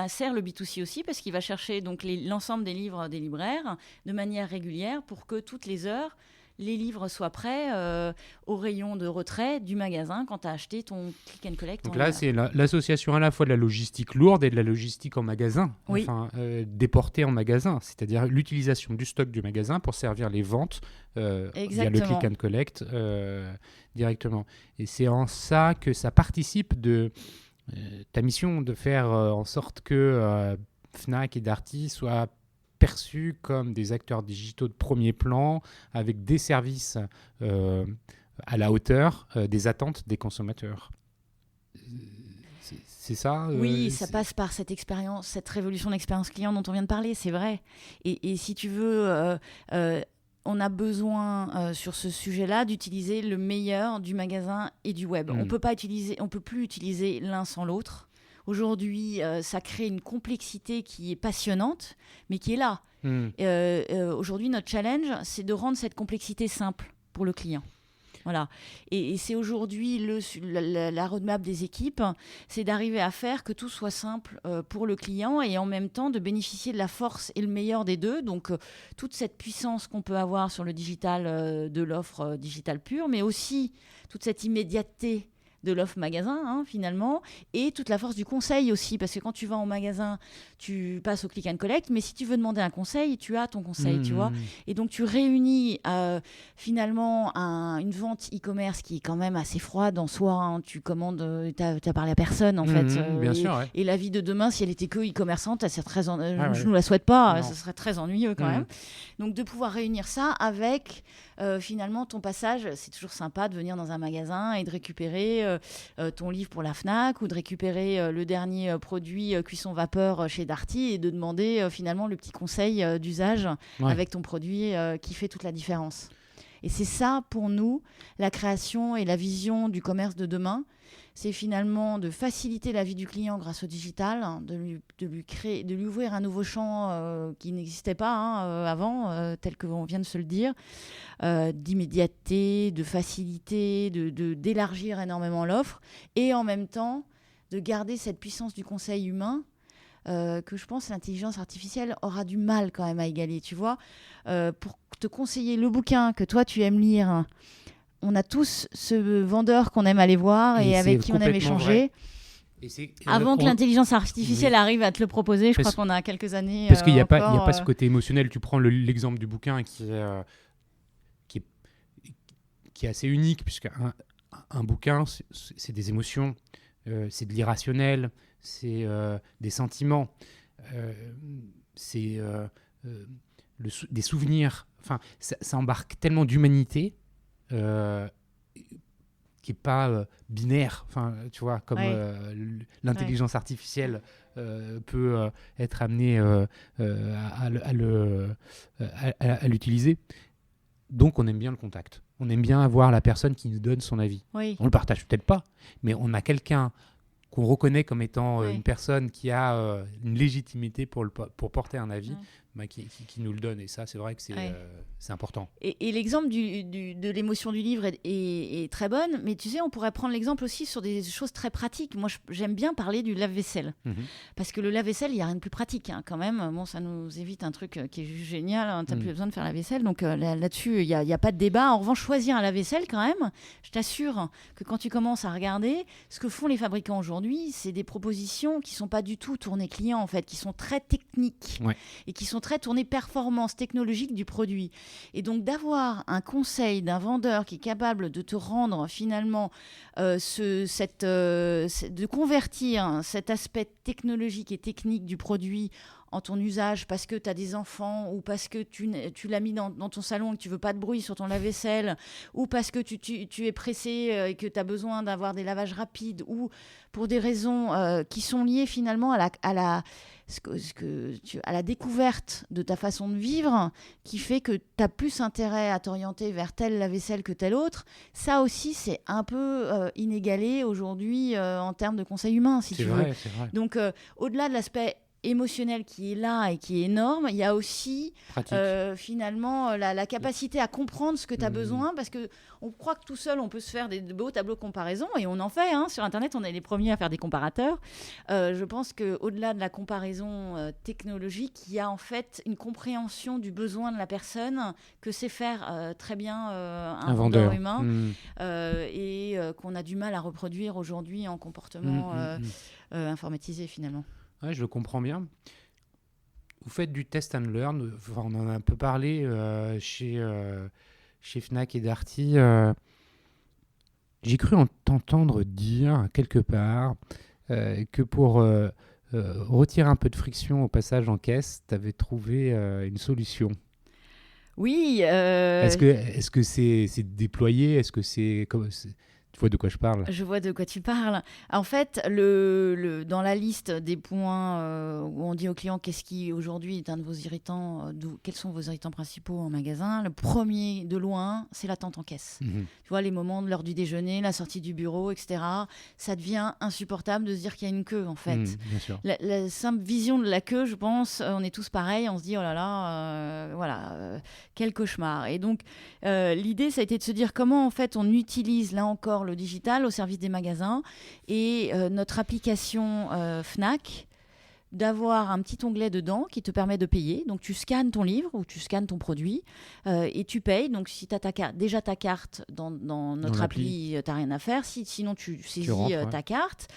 sert le B2C aussi parce qu'il va chercher donc, l'ensemble des livres des libraires de manière régulière pour que toutes les heures, les livres soient prêts au rayon de retrait du magasin quand tu as acheté ton click and collect. Donc là, c'est l'association à la fois de la logistique lourde et de la logistique en magasin, déportée en magasin, c'est-à-dire l'utilisation du stock du magasin pour servir les ventes via le click and collect directement. Et c'est en ça que ça participe de ta mission de faire en sorte que Fnac et Darty soient perçus comme des acteurs digitaux de premier plan avec des services à la hauteur des attentes des consommateurs. C'est ça Oui, ça passe par cette expérience, cette révolution d'expérience client dont on vient de parler, c'est vrai. Et si tu veux, on a besoin sur ce sujet-là d'utiliser le meilleur du magasin et du web. On peut plus utiliser l'un sans l'autre. Aujourd'hui, ça crée une complexité qui est passionnante, mais qui est là. Aujourd'hui, notre challenge, c'est de rendre cette complexité simple pour le client. Voilà. Et c'est aujourd'hui la roadmap des équipes, c'est d'arriver à faire que tout soit simple pour le client et en même temps de bénéficier de la force et le meilleur des deux. Donc, toute cette puissance qu'on peut avoir sur le digital de l'offre digitale pure, mais aussi toute cette immédiateté de l'offre magasin, finalement, et toute la force du conseil aussi, parce que quand tu vas en magasin, tu passes au click and collect, mais si tu veux demander un conseil, tu as ton conseil, tu vois. Et donc, tu réunis finalement une vente e-commerce qui est quand même assez froide en soi. Tu commandes, tu as parlé à personne, en fait. Bien sûr, ouais. Et la vie de demain, si elle était que e-commerçante, je ouais. ne nous la souhaite pas, Non. ça serait très ennuyeux quand même. Donc, de pouvoir réunir ça avec finalement ton passage, c'est toujours sympa de venir dans un magasin et de récupérer ton livre pour la Fnac ou de récupérer le dernier produit cuisson vapeur chez Darty et de demander finalement le petit conseil d'usage avec ton produit qui fait toute la différence. Et c'est ça pour nous, la création et la vision du commerce de demain. C'est finalement de faciliter la vie du client grâce au digital, de lui ouvrir un nouveau champ qui n'existait pas avant, tel qu'on vient de se le dire, d'immédiateté, de facilité, d'élargir énormément l'offre et en même temps de garder cette puissance du conseil humain que je pense l'intelligence artificielle aura du mal quand même à égaler, tu vois. Pour te conseiller le bouquin que toi tu aimes lire, on a tous ce vendeur qu'on aime aller voir et avec qui on aime échanger. Avant que l'intelligence artificielle arrive à te le proposer, je crois qu'on a quelques années. Parce qu'il n'y a pas ce côté émotionnel. Tu prends l'exemple du bouquin qui est assez unique, puisqu'un bouquin, c'est des émotions, c'est de l'irrationnel, c'est des sentiments, c'est des souvenirs. Enfin, ça embarque tellement d'humanité qui n'est pas binaire, tu vois, comme l'intelligence artificielle peut être amenée à l'utiliser. Donc, on aime bien le contact. On aime bien avoir la personne qui nous donne son avis. Oui. On ne le partage peut-être pas, mais on a quelqu'un qu'on reconnaît comme étant une personne qui a une légitimité pour porter un avis, qui nous le donne. Et ça, c'est vrai que c'est important. Et l'exemple de l'émotion du livre est très bonne, mais tu sais, on pourrait prendre l'exemple aussi sur des choses très pratiques. Moi, j'aime bien parler du lave-vaisselle, parce que le lave-vaisselle, il n'y a rien de plus pratique quand même. Bon, ça nous évite un truc qui est juste génial, tu n'as plus besoin de faire la vaisselle, donc là-dessus, il n'y a pas de débat. En revanche, choisir un lave-vaisselle quand même, je t'assure que quand tu commences à regarder, ce que font les fabricants aujourd'hui, c'est des propositions qui ne sont pas du tout tournées client, en fait, qui sont très techniques et qui sont très tournées performance technologique du produit. Et donc d'avoir un conseil d'un vendeur qui est capable de te rendre finalement de convertir cet aspect technologique et technique du produit en ton usage parce que tu as des enfants ou parce que tu l'as mis dans ton salon et que tu veux pas de bruit sur ton lave-vaisselle ou parce que tu es pressé et que tu as besoin d'avoir des lavages rapides ou pour des raisons qui sont liées finalement à la découverte de ta façon de vivre qui fait que tu as plus intérêt à t'orienter vers telle lave-vaisselle que telle autre. Ça aussi, c'est un peu inégalé aujourd'hui en termes de conseil humain, si tu veux. C'est vrai. Donc, au-delà de l'aspect émotionnel qui est là et qui est énorme, il y a aussi finalement la capacité à comprendre ce que tu as besoin parce qu'on croit que tout seul on peut se faire de beaux tableaux de comparaison et on en fait, sur internet on est les premiers à faire des comparateurs. Je pense qu'au-delà de la comparaison technologique, il y a en fait une compréhension du besoin de la personne que sait faire très bien un vendeur humain et qu'on a du mal à reproduire aujourd'hui en comportement informatisé finalement. Ouais, je le comprends bien. Vous faites du test and learn. On en a un peu parlé chez Fnac et Darty. J'ai cru t'entendre dire quelque part que pour retirer un peu de friction au passage en caisse, tu avais trouvé une solution. Oui. Est-ce que c'est déployé ? Est-ce que c'est Tu vois de quoi je parle? Je vois de quoi tu parles. En fait, dans la liste des points où on dit au client qu'est-ce qui aujourd'hui est un de vos irritants, quels sont vos irritants principaux en magasin, le premier de loin, c'est l'attente en caisse. Tu vois, les moments de l'heure du déjeuner, la sortie du bureau, etc. Ça devient insupportable de se dire qu'il y a une queue, en fait. Bien sûr. La simple vision de la queue, je pense, on est tous pareils, on se dit oh là là, quel cauchemar. Et donc, l'idée, ça a été de se dire comment, en fait, on utilise, là encore, le digital au service des magasins et notre application Fnac, d'avoir un petit onglet dedans qui te permet de payer. Donc, tu scannes ton livre ou tu scannes ton produit et tu payes. Donc, si tu as déjà ta carte dans notre appli, tu n'as rien à faire. Sinon, tu saisis ta carte,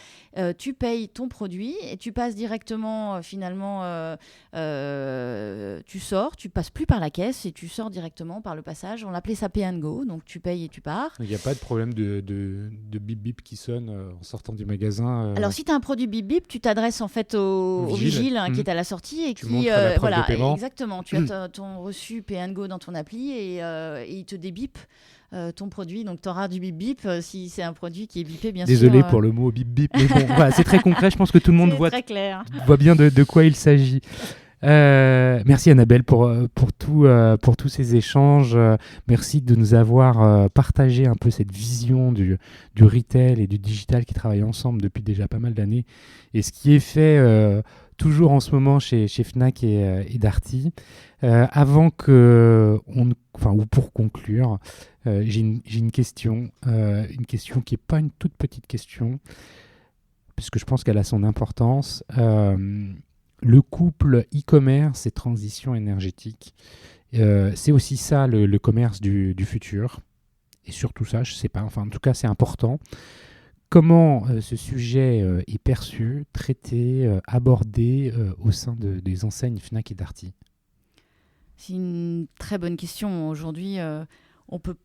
tu payes ton produit et tu passes directement, finalement, tu sors, tu passes plus par la caisse et tu sors directement par le passage. On appelait ça Pay and Go. Donc, tu payes et tu pars. Il n'y a pas de problème de bip-bip qui sonne en sortant du magasin. Alors, si tu as un produit bip-bip, tu t'adresses en fait au vigile qui est à la sortie et tu qui montres la preuve de paiement. Exactement, tu as ton reçu Pay and Go dans ton appli et il te débip ton produit, donc tu auras du bip bip si c'est un produit qui est bipé, bien sûr. Désolé pour le mot bip bip, mais bon, voilà, c'est très concret, je pense que tout le monde voit bien de quoi il s'agit. Merci Annabelle pour tous ces échanges. Merci de nous avoir partagé un peu cette vision du retail et du digital qui travaillent ensemble depuis déjà pas mal d'années et ce qui est fait toujours en ce moment chez Fnac et Darty. Avant ou pour conclure, j'ai une question qui n'est pas une toute petite question, puisque je pense qu'elle a son importance. Le couple e-commerce et transition énergétique, c'est aussi ça le commerce du futur. Et surtout ça, je ne sais pas, enfin en tout cas c'est important. Comment ce sujet est perçu, traité, abordé au sein des enseignes Fnac et Darty? C'est une très bonne question. Aujourd'hui, on ne peut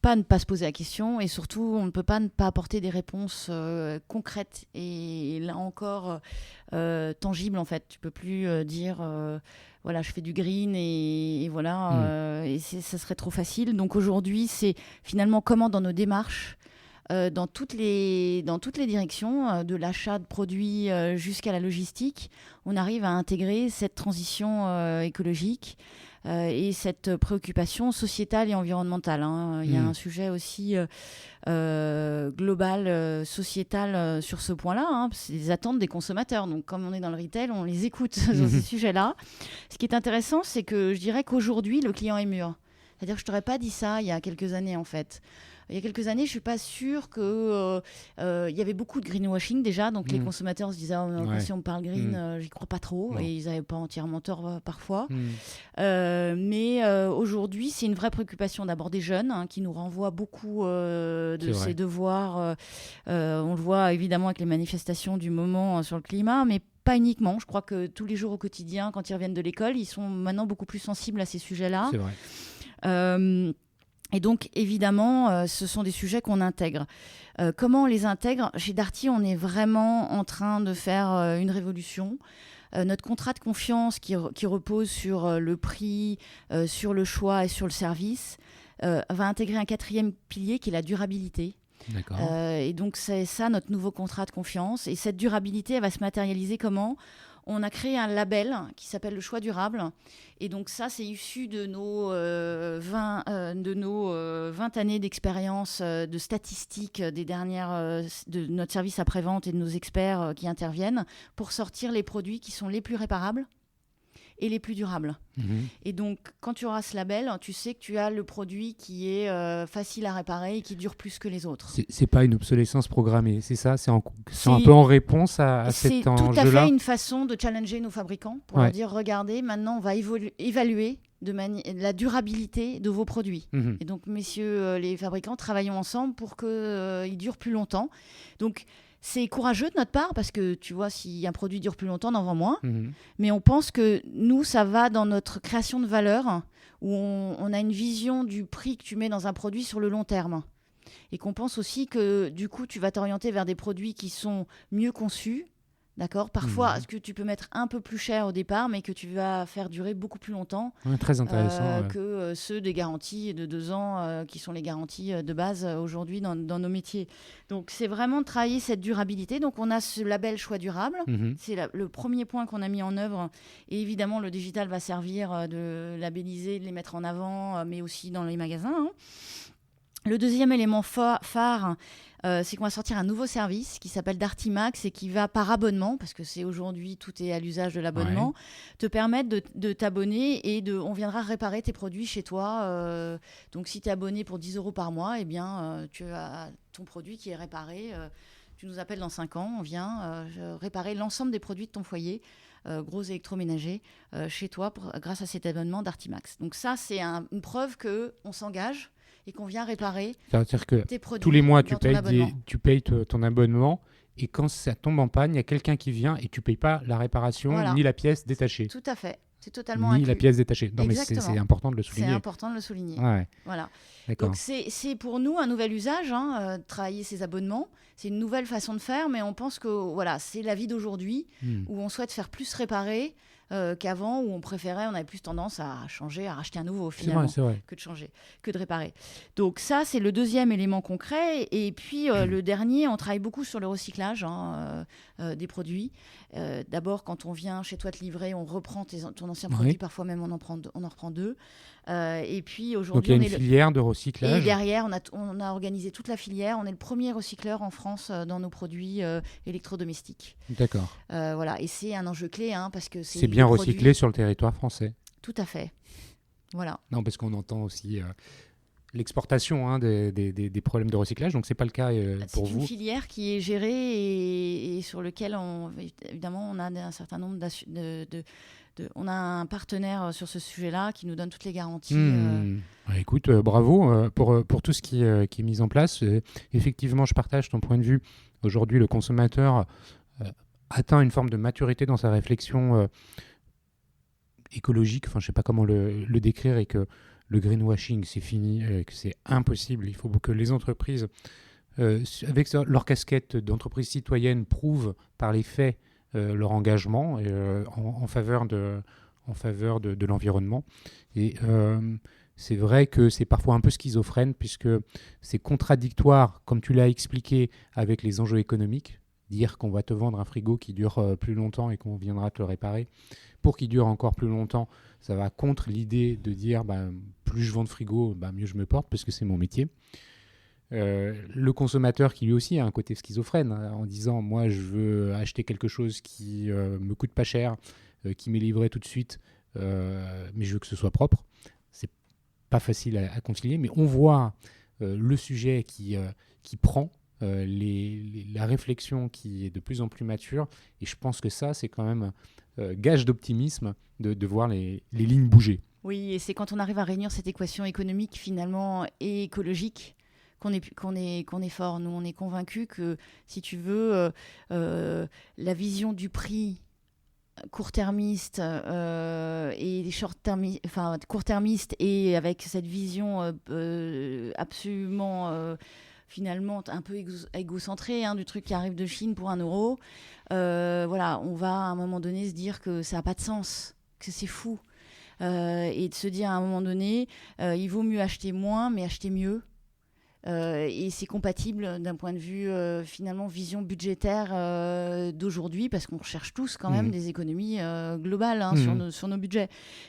pas ne pas se poser la question et surtout, on ne peut pas ne pas apporter des réponses concrètes et là encore tangibles en fait. Tu ne peux plus dire voilà, je fais du green et voilà, et ça serait trop facile. Donc aujourd'hui, c'est finalement comment dans nos démarches, dans toutes les directions, de l'achat de produits jusqu'à la logistique, on arrive à intégrer cette transition écologique et cette préoccupation sociétale et environnementale. Il y a un sujet aussi global, sociétal sur ce point-là. C'est les attentes des consommateurs. Donc, comme on est dans le retail, on les écoute sur ces sujets-là. Ce qui est intéressant, c'est que je dirais qu'aujourd'hui, le client est mûr. C'est-à-dire que je ne t'aurais pas dit ça il y a quelques années, en fait. Il y a quelques années, je ne suis pas sûre qu'il y avait beaucoup de greenwashing déjà. Donc, les consommateurs se disaient si on me parle green, j'y crois pas trop. Non. Et ils n'avaient pas entièrement tort parfois. Mais aujourd'hui, c'est une vraie préoccupation d'abord des jeunes qui nous renvoient beaucoup de ces devoirs. On le voit évidemment avec les manifestations du moment sur le climat, mais pas uniquement. Je crois que tous les jours au quotidien, quand ils reviennent de l'école, ils sont maintenant beaucoup plus sensibles à ces sujets-là. C'est vrai. Et donc, évidemment, ce sont des sujets qu'on intègre. Comment on les intègre? Chez Darty, on est vraiment en train de faire une révolution. Notre contrat de confiance qui repose sur le prix, sur le choix et sur le service, va intégrer un 4e pilier qui est la durabilité. D'accord. Et donc, c'est ça notre nouveau contrat de confiance. Et cette durabilité, elle va se matérialiser comment? On a créé un label qui s'appelle le choix durable. Et donc ça, c'est issu de nos 20 années d'expérience, de statistiques des dernières, de notre service après-vente et de nos experts qui interviennent pour sortir les produits qui sont les plus réparables et les plus durables. Et donc, quand tu auras ce label, tu sais que tu as le produit qui est facile à réparer et qui dure plus que les autres. C'est pas une obsolescence programmée, c'est ça? C'est un peu en réponse à cet enjeu-là? C'est tout à fait une façon de challenger nos fabricants pour leur dire, regardez, maintenant, on va évaluer la durabilité de vos produits. Et donc, messieurs les fabricants, travaillons ensemble pour qu'ils durent plus longtemps. Donc, c'est courageux de notre part parce que, tu vois, si un produit dure plus longtemps, on en vend moins. Mais on pense que nous, ça va dans notre création de valeur où on a une vision du prix que tu mets dans un produit sur le long terme. Et qu'on pense aussi que, du coup, tu vas t'orienter vers des produits qui sont mieux conçus, D'accord. Parfois, ce que tu peux mettre un peu plus cher au départ, mais que tu vas faire durer beaucoup plus longtemps Très intéressant. que ceux des garanties de 2 ans, qui sont les garanties de base aujourd'hui dans nos métiers. Donc, c'est vraiment de travailler cette durabilité. Donc, on a ce label choix durable. C'est le premier point qu'on a mis en œuvre. Et évidemment, le digital va servir de labelliser, de les mettre en avant, mais aussi dans les magasins. Hein. Le deuxième élément phare, c'est qu'on va sortir un nouveau service qui s'appelle Darty-Max et qui va par abonnement, parce que c'est aujourd'hui, tout est à l'usage de l'abonnement, te permettre de t'abonner et on viendra réparer tes produits chez toi. Donc, si tu es abonné pour 10 € par mois, eh bien, tu as ton produit qui est réparé. Tu nous appelles dans 5 ans, on vient réparer l'ensemble des produits de ton foyer, gros électroménager, chez toi grâce à cet abonnement Darty-Max. Donc ça, c'est une preuve qu'on s'engage et qu'on vient réparer tes produits. Tous les mois, tu payes ton abonnement, et quand ça tombe en panne, il y a quelqu'un qui vient et tu ne payes pas la réparation ni la pièce détachée. Tout à fait. C'est totalement ni inclus. La pièce détachée. Non, mais c'est important de le souligner. C'est important de le souligner. Ouais. Voilà. D'accord. Donc, c'est pour nous un nouvel usage, de travailler ces abonnements. C'est une nouvelle façon de faire, mais on pense que c'est la vie d'aujourd'hui où on souhaite faire plus réparer qu'avant, où on avait plus tendance à changer, à racheter un nouveau finalement, c'est vrai. que de réparer. Donc ça, c'est le deuxième élément concret. Et puis le dernier, on travaille beaucoup sur le recyclage des produits. D'abord, quand on vient chez toi te livrer, on reprend ton ancien produit, parfois même on en reprend 2. Et puis aujourd'hui, donc il y a une filière de recyclage. Et derrière, on a organisé toute la filière. On est le premier recycleur en France dans nos produits électrodomestiques. D'accord. Voilà, et c'est un enjeu clé, parce que c'est bien recyclé sur le territoire français. Tout à fait. Voilà. Non, parce qu'on entend aussi l'exportation des problèmes de recyclage, donc c'est pas le cas pour vous. C'est une filière qui est gérée et sur lequel évidemment on a un certain nombre on a un partenaire sur ce sujet-là qui nous donne toutes les garanties. Écoute, bravo pour tout ce qui est mis en place. Effectivement, je partage ton point de vue. Aujourd'hui, le consommateur atteint une forme de maturité dans sa réflexion écologique. Enfin, je ne sais pas comment le décrire, et que le greenwashing, c'est fini, que c'est impossible. Il faut que les entreprises, avec leur casquette d'entreprise citoyenne, prouvent par les faits leur engagement en faveur de l'environnement. Et c'est vrai que c'est parfois un peu schizophrène, puisque c'est contradictoire, comme tu l'as expliqué, avec les enjeux économiques. Dire qu'on va te vendre un frigo qui dure plus longtemps et qu'on viendra te le réparer pour qu'il dure encore plus longtemps, ça va contre l'idée de dire plus je vends de frigo, mieux je me porte, parce que c'est mon métier. Le consommateur qui lui aussi a un côté schizophrène, en disant moi je veux acheter quelque chose qui me coûte pas cher, qui m'est livré tout de suite, mais je veux que ce soit propre. C'est pas facile à concilier, mais on voit le sujet qui prend, la réflexion qui est de plus en plus mature, et je pense que ça c'est quand même gage d'optimisme de voir les lignes bouger. Oui, et c'est quand on arrive à réunir cette équation économique finalement et écologique qu'on est fort. Nous, on est convaincus que, si tu veux, la vision du prix court-termiste et court-termiste, et avec cette vision absolument finalement un peu égocentré, du truc qui arrive de Chine pour 1 €. On va à un moment donné se dire que ça n'a pas de sens, que c'est fou. Et de se dire à un moment donné, il vaut mieux acheter moins, mais acheter mieux. Et c'est compatible d'un point de vue finalement vision budgétaire d'aujourd'hui, parce qu'on cherche tous quand même des économies globales sur nos budgets.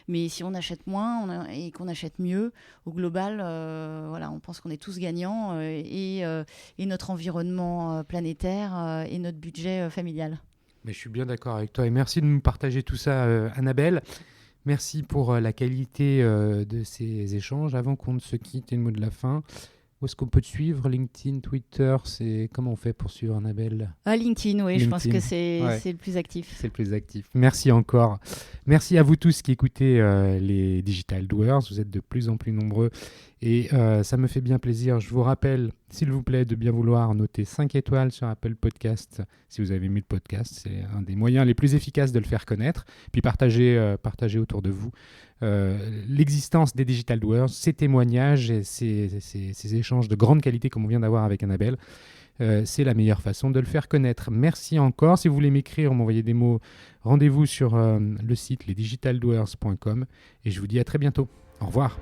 Mais si on achète moins et qu'on achète mieux, au global, on pense qu'on est tous gagnants, et notre environnement planétaire et notre budget familial. Mais je suis bien d'accord avec toi, et merci de nous partager tout ça, Annabelle. Merci pour la qualité de ces échanges. Avant qu'on ne se quitte, le mot de la fin. Où est-ce qu'on peut te suivre? LinkedIn, Twitter, comment on fait pour suivre Annabelle? LinkedIn, oui, je pense que c'est le plus actif. C'est le plus actif. Merci encore. Merci à vous tous qui écoutez les Digital Doers. Vous êtes de plus en plus nombreux Et ça me fait bien plaisir. Je vous rappelle, s'il vous plaît, de bien vouloir noter 5 étoiles sur Apple Podcast. Si vous avez aimé le podcast, c'est un des moyens les plus efficaces de le faire connaître. Puis partagez autour de vous l'existence des Digital Doers, ces témoignages et ces échanges de grande qualité comme on vient d'avoir avec Annabelle. C'est la meilleure façon de le faire connaître. Merci encore. Si vous voulez m'écrire ou m'envoyer des mots, rendez-vous sur le site lesdigitaldoers.com et je vous dis à très bientôt. Au revoir.